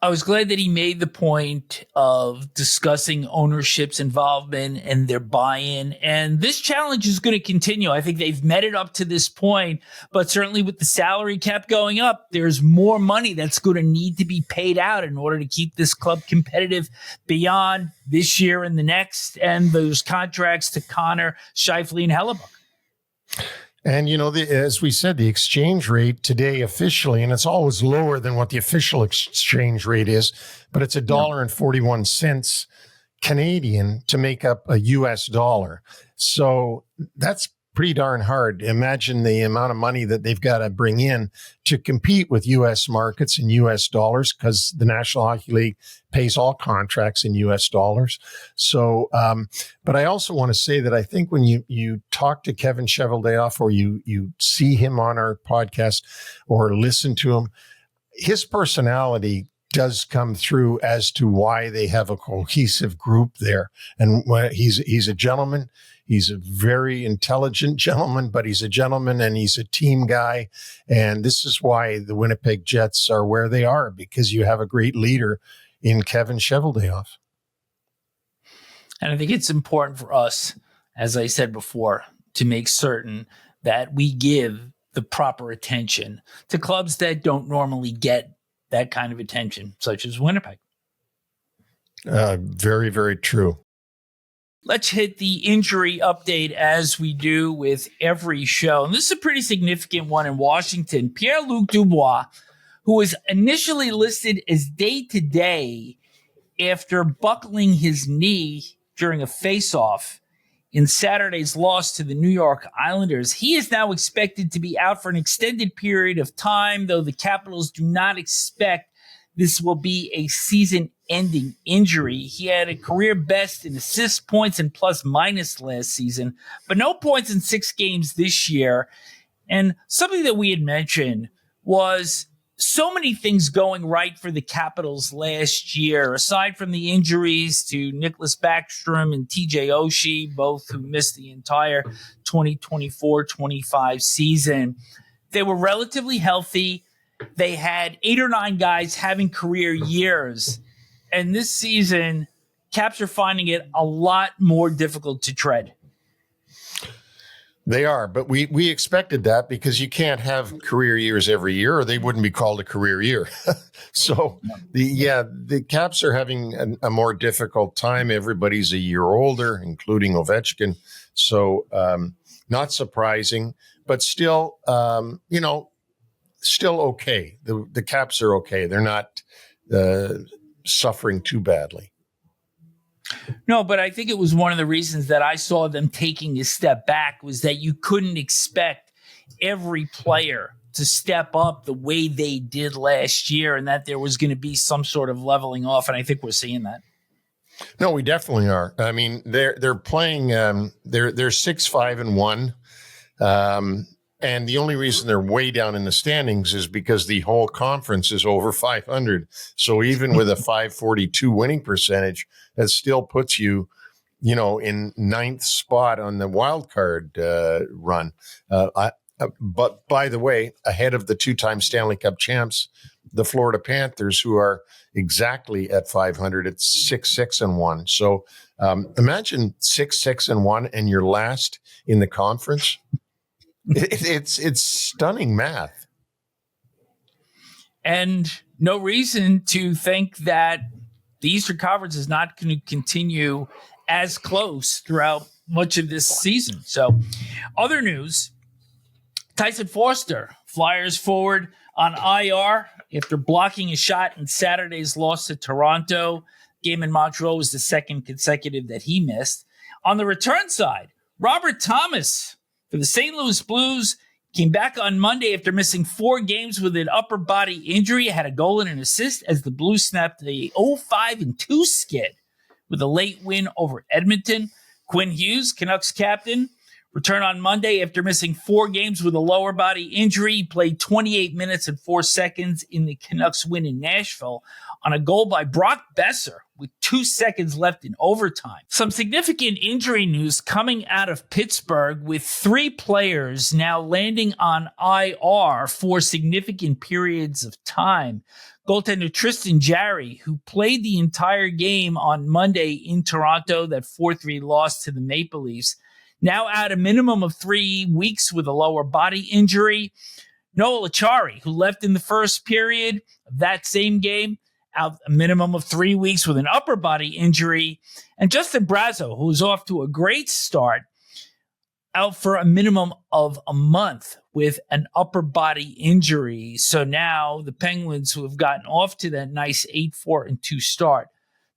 I was glad that he made the point of discussing ownership's involvement and their buy-in. And this challenge is going to continue. I think they've met it up to this point, but certainly with the salary cap going up, there's more money that's going to need to be paid out in order to keep this club competitive beyond this year and the next, and those contracts to Connor, Scheifele, and Hellebuyck. And, as we said, the exchange rate today officially, and it's always lower than what the official exchange rate is, but it's $1.41 Canadian to make up a US dollar. So that's pretty darn hard. Imagine the amount of money that they've got to bring in to compete with US markets and US dollars, because the National Hockey League pays all contracts in US dollars. So, but I also want to say that I think when you talk to Kevin Cheveldayoff, or you see him on our podcast or listen to him, his personality does come through as to why they have a cohesive group there. And he's a gentleman. He's a very intelligent gentleman, but he's a gentleman and he's a team guy. And this is why the Winnipeg Jets are where they are, because you have a great leader in Kevin Cheveldayoff. And I think it's important for us, as I said before, to make certain that we give the proper attention to clubs that don't normally get that kind of attention, such as Winnipeg. Very, very true. Let's hit the injury update as we do with every show. And this is a pretty significant one in Washington. Pierre-Luc Dubois, who was initially listed as day-to-day after buckling his knee during a face-off in Saturday's loss to the New York Islanders. He is now expected to be out for an extended period of time, though the Capitals do not expect this will be a season-ending injury. He had a career best in assists, points, and plus-minus last season, but no points in 6 games this year. And something that we had mentioned was so many things going right for the Capitals last year, aside from the injuries to Nicholas Backstrom and TJ Oshie, both who missed the entire 2024-25 season. They were relatively healthy. They had 8 or 9 guys having career years. And this season, Caps are finding it a lot more difficult to tread. They are, but we expected that because you can't have career years every year or they wouldn't be called a career year. So, the Caps are having a more difficult time. Everybody's a year older, including Ovechkin. So, not surprising, but still, still okay. The Caps are okay. They're not suffering too badly. No, but I think it was one of the reasons that I saw them taking a step back was that you couldn't expect every player to step up the way they did last year and that there was going to be some sort of leveling off. And I think we're seeing that. No, we definitely are. I mean, they're playing, they're 6-5-1. And the only reason they're way down in the standings is because the whole conference is over 500. So even with a 542 winning percentage, that still puts you, in 9th spot on the wild card run. But by the way, ahead of the 2-time Stanley Cup champs, the Florida Panthers, who are exactly at 500 at 6-6-1. So imagine 6-6-1 and you're last in the conference. It's stunning math. And no reason to think that the Eastern Conference is not going to continue as close throughout much of this season. So, other news, Tyson Foster, Flyers forward on IR after blocking a shot in Saturday's loss to Toronto. Game in Montreal was the second consecutive that he missed. On the return side, Robert Thomas for the St. Louis Blues came back on Monday after missing 4 games with an upper body injury. Had a goal and an assist as the Blues snapped a 0-5-2 skid with a late win over Edmonton. Quinn Hughes, Canucks captain, returned on Monday after missing 4 games with a lower body injury. He played 28 minutes and 4 seconds in the Canucks win in Nashville on a goal by Brock Besser with 2 seconds left in overtime. Some significant injury news coming out of Pittsburgh with 3 players now landing on IR for significant periods of time. Goaltender Tristan Jarry, who played the entire game on Monday in Toronto, that 4-3 loss to the Maple Leafs, now out a minimum of 3 weeks with a lower body injury. Noah Acciari, who left in the first period of that same game, out a minimum of 3 weeks with an upper body injury. And Justin Brazeau, who was off to a great start, out for a minimum of a month with an upper body injury. So now the Penguins, who have gotten off to that nice 8-4-2 start,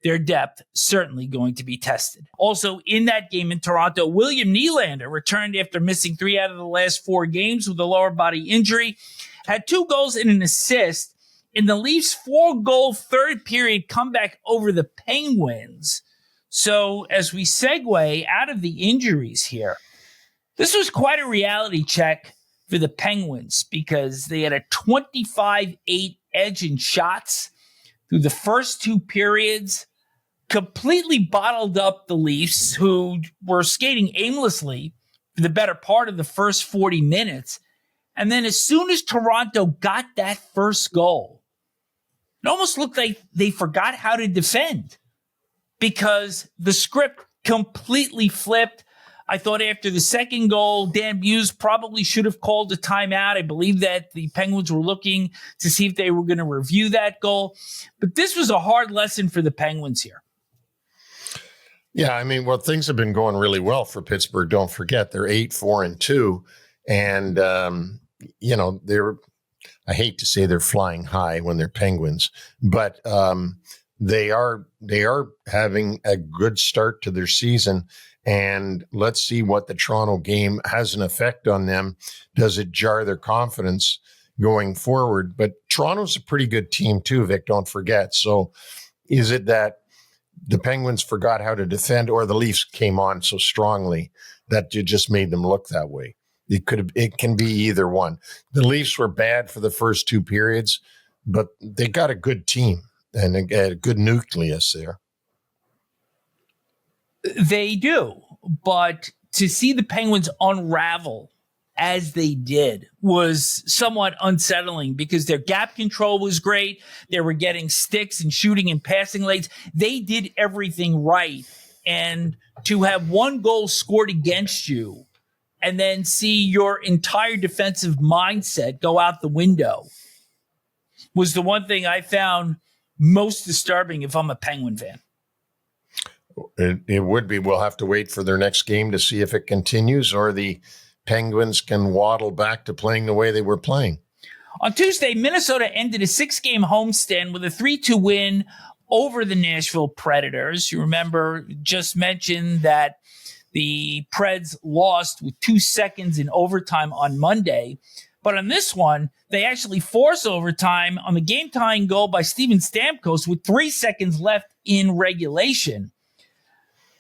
their depth certainly going to be tested. Also in that game in Toronto, William Nylander returned after missing 3 out of the last 4 games with a lower body injury, had 2 goals and an assist in the Leafs' 4-goal third period comeback over the Penguins. So as we segue out of the injuries here, this was quite a reality check for the Penguins because they had a 25-8 edge in shots through the first 2 periods, completely bottled up the Leafs, who were skating aimlessly for the better part of the first 40 minutes. And then as soon as Toronto got that first goal, it almost looked like they forgot how to defend because the script completely flipped. I thought after the second goal, Dan Buse probably should have called a timeout. I believe that the Penguins were looking to see if they were going to review that goal. But this was a hard lesson for the Penguins here. Yeah, I mean, well, things have been going really well for Pittsburgh. Don't forget, they're 8-4-2. And, I hate to say they're flying high when they're Penguins, but they are having a good start to their season. And let's see what the Toronto game has an effect on them. Does it jar their confidence going forward? But Toronto's a pretty good team too, Vic, don't forget. So is it that the Penguins forgot how to defend, or the Leafs came on so strongly that it just made them look that way? It can be either one. The Leafs were bad for the first two periods, but they got a good team and a good nucleus there. They do, but to see the Penguins unravel as they did was somewhat unsettling because their gap control was great. They were getting sticks and shooting and passing lanes. They did everything right. And to have one goal scored against you and then see your entire defensive mindset go out the window was the one thing I found most disturbing if I'm a Penguin fan. It would be. We'll have to wait for their next game to see if it continues or the Penguins can waddle back to playing the way they were playing. On Tuesday, Minnesota ended a 6-game homestand with a 3-2 win over the Nashville Predators. You remember, just mentioned that the Preds lost with 2 seconds in overtime on Monday. But on this one, they actually forced overtime on the game-tying goal by Steven Stamkos with 3 seconds left in regulation.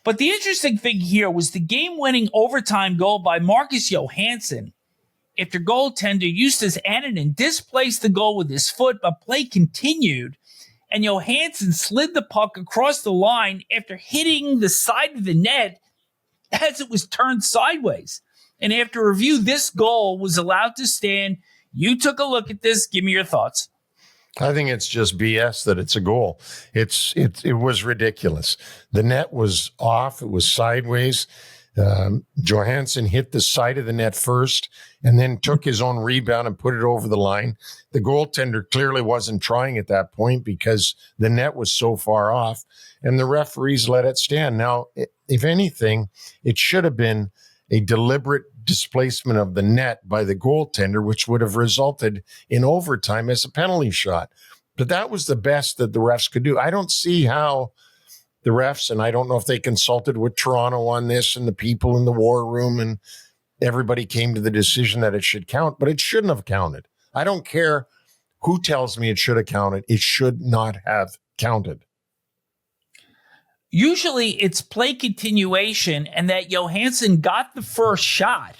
But the interesting thing here was the game-winning overtime goal by Marcus Johansson. After goaltender Justus Annunen displaced the goal with his foot, but play continued, and Johansson slid the puck across the line after hitting the side of the net as it was turned sideways. And after review, this goal was allowed to stand. You took a look at this. Give me your thoughts. I think it's just BS that it's a goal. It was ridiculous. The net was off. It was sideways. Johansson hit the side of the net first and then took his own rebound and put it over the line. The goaltender clearly wasn't trying at that point because the net was so far off, and the referees let it stand. Now, if anything, it should have been a deliberate displacement of the net by the goaltender, which would have resulted in overtime as a penalty shot. But that was the best that the refs could do. I don't see how the refs, and I don't know if they consulted with Toronto on this and the people in the war room, and everybody came to the decision that it should count, but it shouldn't have counted. I don't care who tells me it should have counted. It should not have counted. Usually it's play continuation and that Johansson got the first shot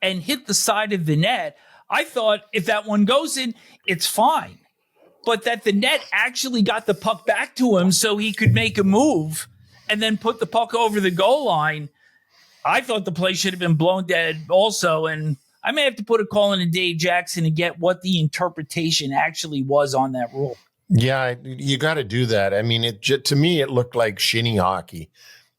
and hit the side of the net. I thought if that one goes in, it's fine. But that the net actually got the puck back to him so he could make a move and then put the puck over the goal line, I thought the play should have been blown dead also. And I may have to put a call in to Dave Jackson to get what the interpretation actually was on that rule. Yeah, you got to do that. I mean, to me, it looked like shinny hockey.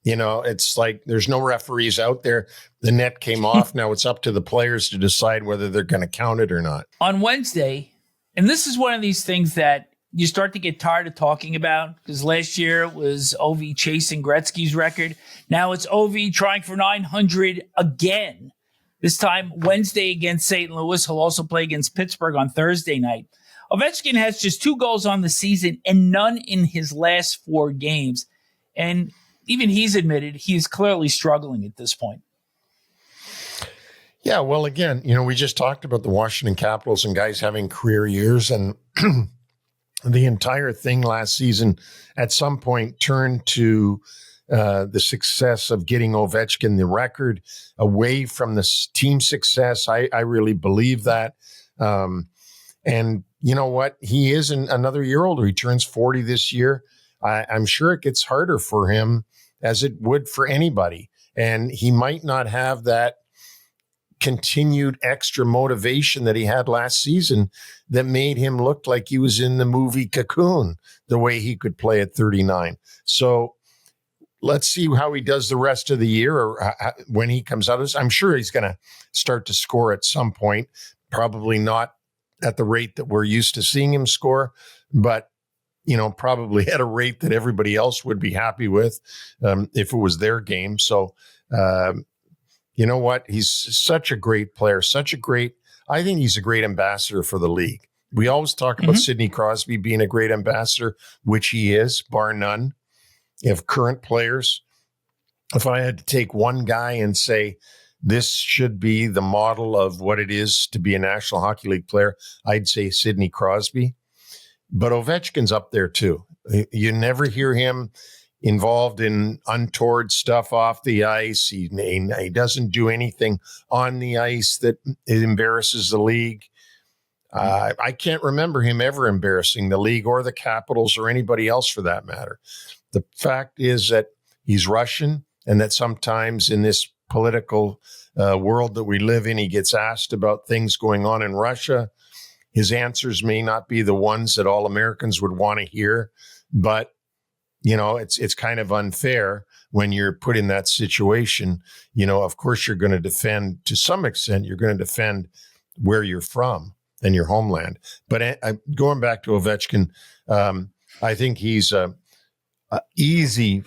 You know, it's like there's no referees out there. The net came off. Now it's up to the players to decide whether they're going to count it or not. On Wednesday, and this is one of these things that you start to get tired of talking about because last year it was Ovi chasing Gretzky's record. Now it's Ovi trying for 900 again. This time Wednesday against St. Louis. He'll also play against Pittsburgh on Thursday night. Ovechkin has just 2 goals on the season and none in his last 4 games. And even he's admitted he's clearly struggling at this point. Yeah, well, again, we just talked about the Washington Capitals and guys having career years, and the entire thing last season at some point turned to the success of getting Ovechkin the record away from the team success. I really believe that. And you know what? He is another year older. He turns 40 this year. I'm sure it gets harder for him as it would for anybody. And he might not have that continued extra motivation that he had last season that made him look like he was in the movie Cocoon, the way he could play at 39. So let's see how he does the rest of the year or when he comes out of this. I'm sure he's going to start to score at some point, probably not at the rate that we're used to seeing him score, but probably at a rate that everybody else would be happy with if it was their game. So, you know what? He's such a great player, I think he's a great ambassador for the league. We always talk about Sidney Crosby being a great ambassador, which he is, bar none. Of current players, if I had to take one guy and say this should be the model of what it is to be a National Hockey League player, I'd say Sidney Crosby. But Ovechkin's up there too. You never hear him involved in untoward stuff off the ice. He doesn't do anything on the ice that embarrasses the league. I can't remember him ever embarrassing the league or the Capitals or anybody else for that matter. The fact is that he's Russian, and that sometimes in this political world that we live in, he gets asked about things going on in Russia. His answers may not be the ones that all Americans would want to hear, but it's kind of unfair when you're put in that situation. Of course, you're going to defend, to some extent, you're going to defend where you're from and your homeland. But going back to Ovechkin, I think he's a easy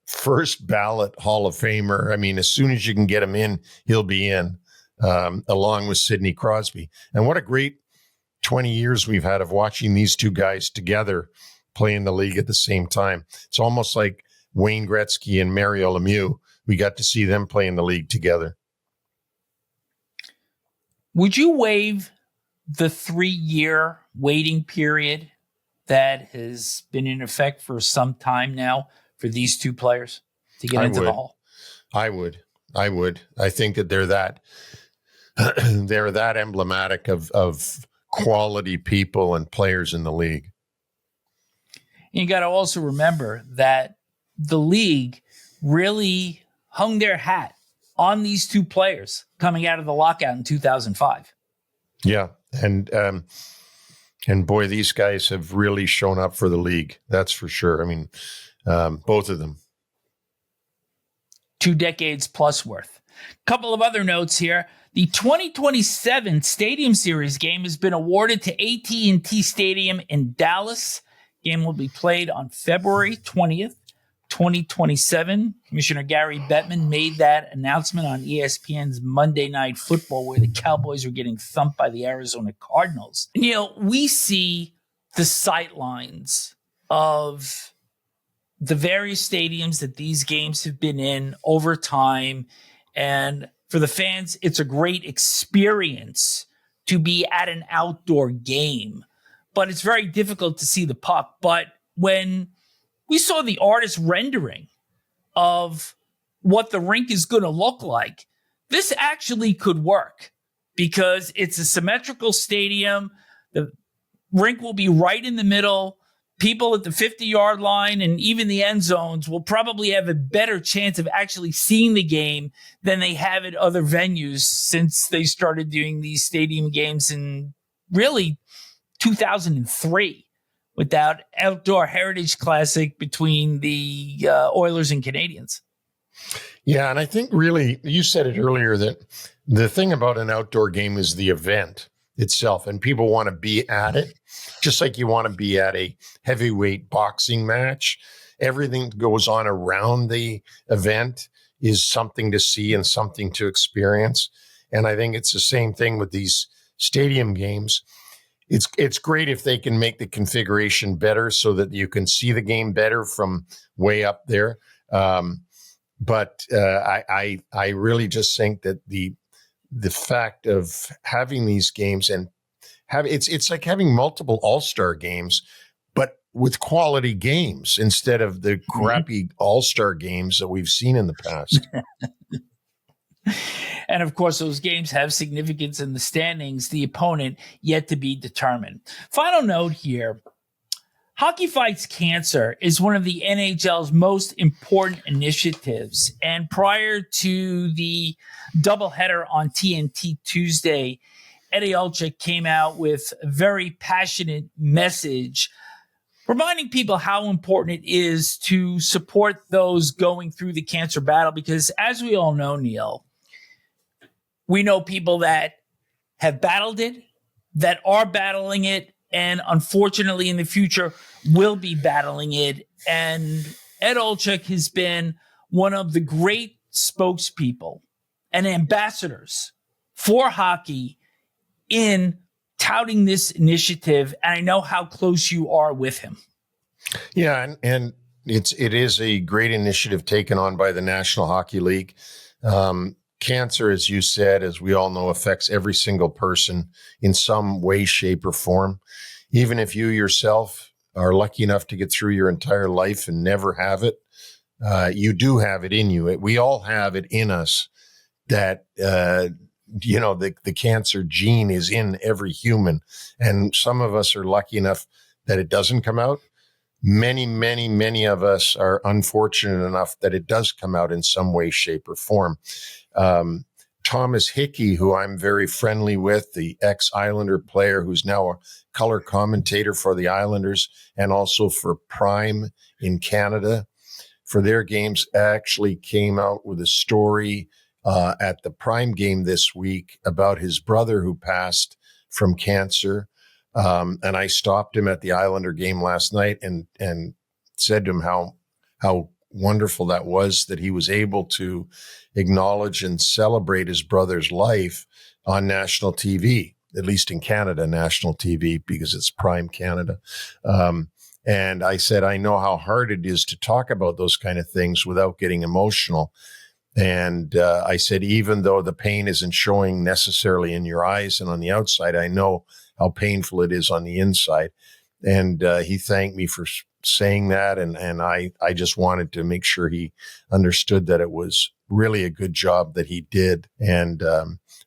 first ballot Hall of Famer. I mean, as soon as you can get him in, he'll be in, along with Sidney Crosby. And what a great 20 years we've had of watching these two guys together play in the league at the same time. It's almost like Wayne Gretzky and Mario Lemieux. We got to see them play in the league together. Would you waive the 3-year waiting period that has been in effect for some time now for these two players to get into the Hall? I would. I think that they're that emblematic of quality people and players in the league. And you got to also remember that the league really hung their hat on these two players coming out of the lockout in 2005. Yeah. And boy, these guys have really shown up for the league. That's for sure. I mean, both of them. 2 decades plus worth. Couple of other notes here. The 2027 Stadium Series game has been awarded to AT&T Stadium in Dallas. Game will be played on February 20th, 2027. Commissioner Gary Bettman made that announcement on ESPN's Monday Night Football, where the Cowboys were getting thumped by the Arizona Cardinals. And, we see the sightlines of the various stadiums that these games have been in over time. And for the fans, it's a great experience to be at an outdoor game. But it's very difficult to see the puck. But when we saw the artist rendering of what the rink is going to look like, this actually could work because it's a symmetrical stadium. The rink will be right in the middle. People at the 50-yard line and even the end zones will probably have a better chance of actually seeing the game than they have at other venues since they started doing these stadium games in really 2003 with that outdoor heritage classic between the Oilers and Canadiens. Yeah, and I think really, you said it earlier, that the thing about an outdoor game is the event itself, and people want to be at it, just like you want to be at a heavyweight boxing match. Everything that goes on around the event is something to see and something to experience. And I think it's the same thing with these stadium games. It's great if they can make the configuration better so that you can see the game better from way up there. But I really just think that the fact of having these games and it's like having multiple all-star games, but with quality games instead of the crappy all-star games that we've seen in the past. And of course, those games have significance in the standings, the opponent yet to be determined. Final note here. Hockey Fights Cancer is one of the NHL's most important initiatives. And prior to the doubleheader on TNT Tuesday, Eddie Olczyk came out with a very passionate message reminding people how important it is to support those going through the cancer battle. Because as we all know, Neil, we know people that have battled it, that are battling it, and unfortunately in the future will be battling it. And Ed Olczyk has been one of the great spokespeople and ambassadors for hockey in touting this initiative, and I know how close you are with him. Yeah, and it is a great initiative taken on by the National Hockey League. Cancer, as you said, as we all know, affects every single person in some way, shape, or form. Even if you yourself are lucky enough to get through your entire life and never have it, you do have it in you. We all have it in us that, the cancer gene is in every human. And some of us are lucky enough that it doesn't come out. Many, many, many of us are unfortunate enough that it does come out in some way, shape, or form. Thomas Hickey, who I'm very friendly with, the ex-Islander player who's now a color commentator for the Islanders and also for Prime in Canada for their games, actually came out with a story at the Prime game this week about his brother who passed from cancer. And I stopped him at the Islander game last night and said to him how wonderful that was that he was able to acknowledge and celebrate his brother's life on national TV, at least in Canada, national TV, because it's Prime Canada. And I said, I know how hard it is to talk about those kind of things without getting emotional. And I said, even though the pain isn't showing necessarily in your eyes and on the outside, I know how painful it is on the inside. And he thanked me for saying that. And I just wanted to make sure he understood that it was really a good job that he did. And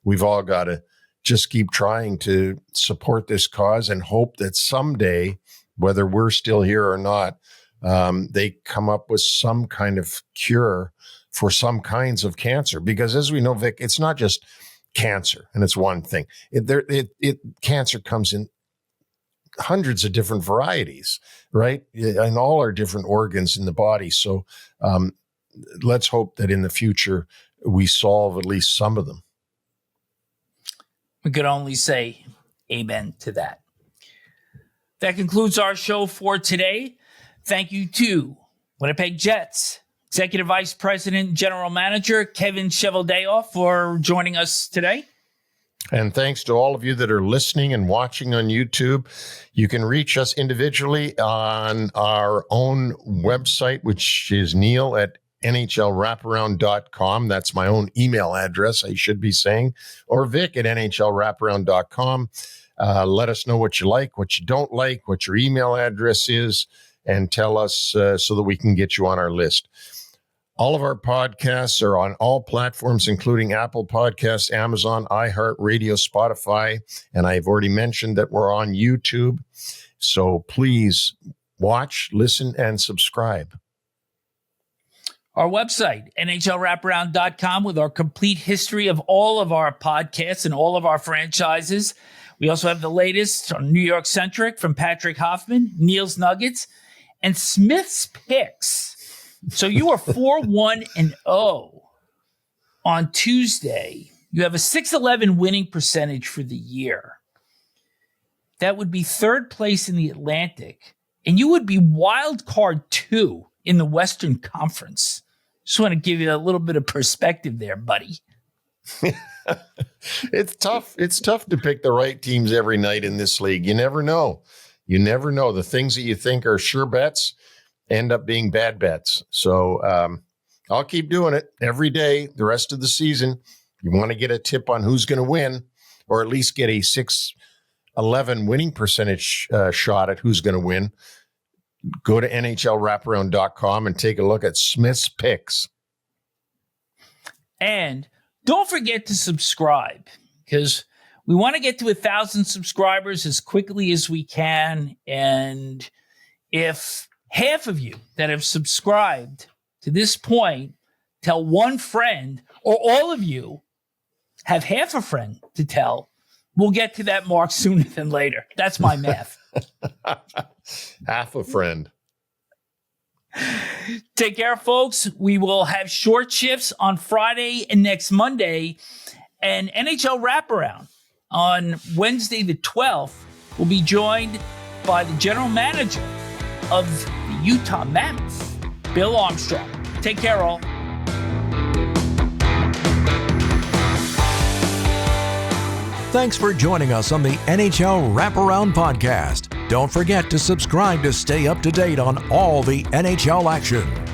we've all got to just keep trying to support this cause and hope that someday, whether we're still here or not, they come up with some kind of cure for some kinds of cancer. Because as we know, Vic, it's not just cancer, and it's one thing. Cancer comes in hundreds of different varieties, right? And all our different organs in the body. So let's hope that in the future we solve at least some of them. We could only say amen to that. That concludes our show for today. Thank you to Winnipeg Jets Executive Vice President, General Manager, Kevin Cheveldayoff, for joining us today. And thanks to all of you that are listening and watching on YouTube. You can reach us individually on our own website, which is Neil at NHLWraparound.com. That's my own email address, I should be saying, or Vic at NHLWraparound.com. Let us know what you like, what you don't like, what your email address is, and tell us so that we can get you on our list. All of our podcasts are on all platforms, including Apple Podcasts, Amazon, iHeartRadio, Spotify, and I've already mentioned that we're on YouTube. So please watch, listen, and subscribe. Our website, NHLWraparound.com, with our complete history of all of our podcasts and all of our franchises. We also have the latest on New York Centric from Patrick Hoffman, Neil's Nuggets, and Smith's Picks. So you are 4-1-0 on Tuesday. You have a .611 winning percentage for the year. That would be third place in the Atlantic, and you would be wild card 2 in the Western Conference. Just want to give you a little bit of perspective there, buddy. It's tough. It's tough to pick the right teams every night in this league. You never know. You never know. The things that you think are sure bets end up being bad bets. So I'll keep doing it every day, the rest of the season. You want to get a tip on who's going to win, or at least get a .611 winning percentage shot at who's going to win. Go to NHLWraparound.com and take a look at Smith's Picks. And don't forget to subscribe, because we want to get to 1,000 subscribers as quickly as we can. And if half of you that have subscribed to this point tell one friend, or all of you have half a friend to tell, we'll get to that mark sooner than later. That's my math. Half a friend. Take care, folks. We will have short shifts on Friday and next Monday, and NHL Wraparound on Wednesday the 12th will be joined by the general manager of the Utah Mammoth, Bill Armstrong. Take care, all. Thanks for joining us on the NHL Wraparound podcast. Don't forget to subscribe to stay up to date on all the NHL action.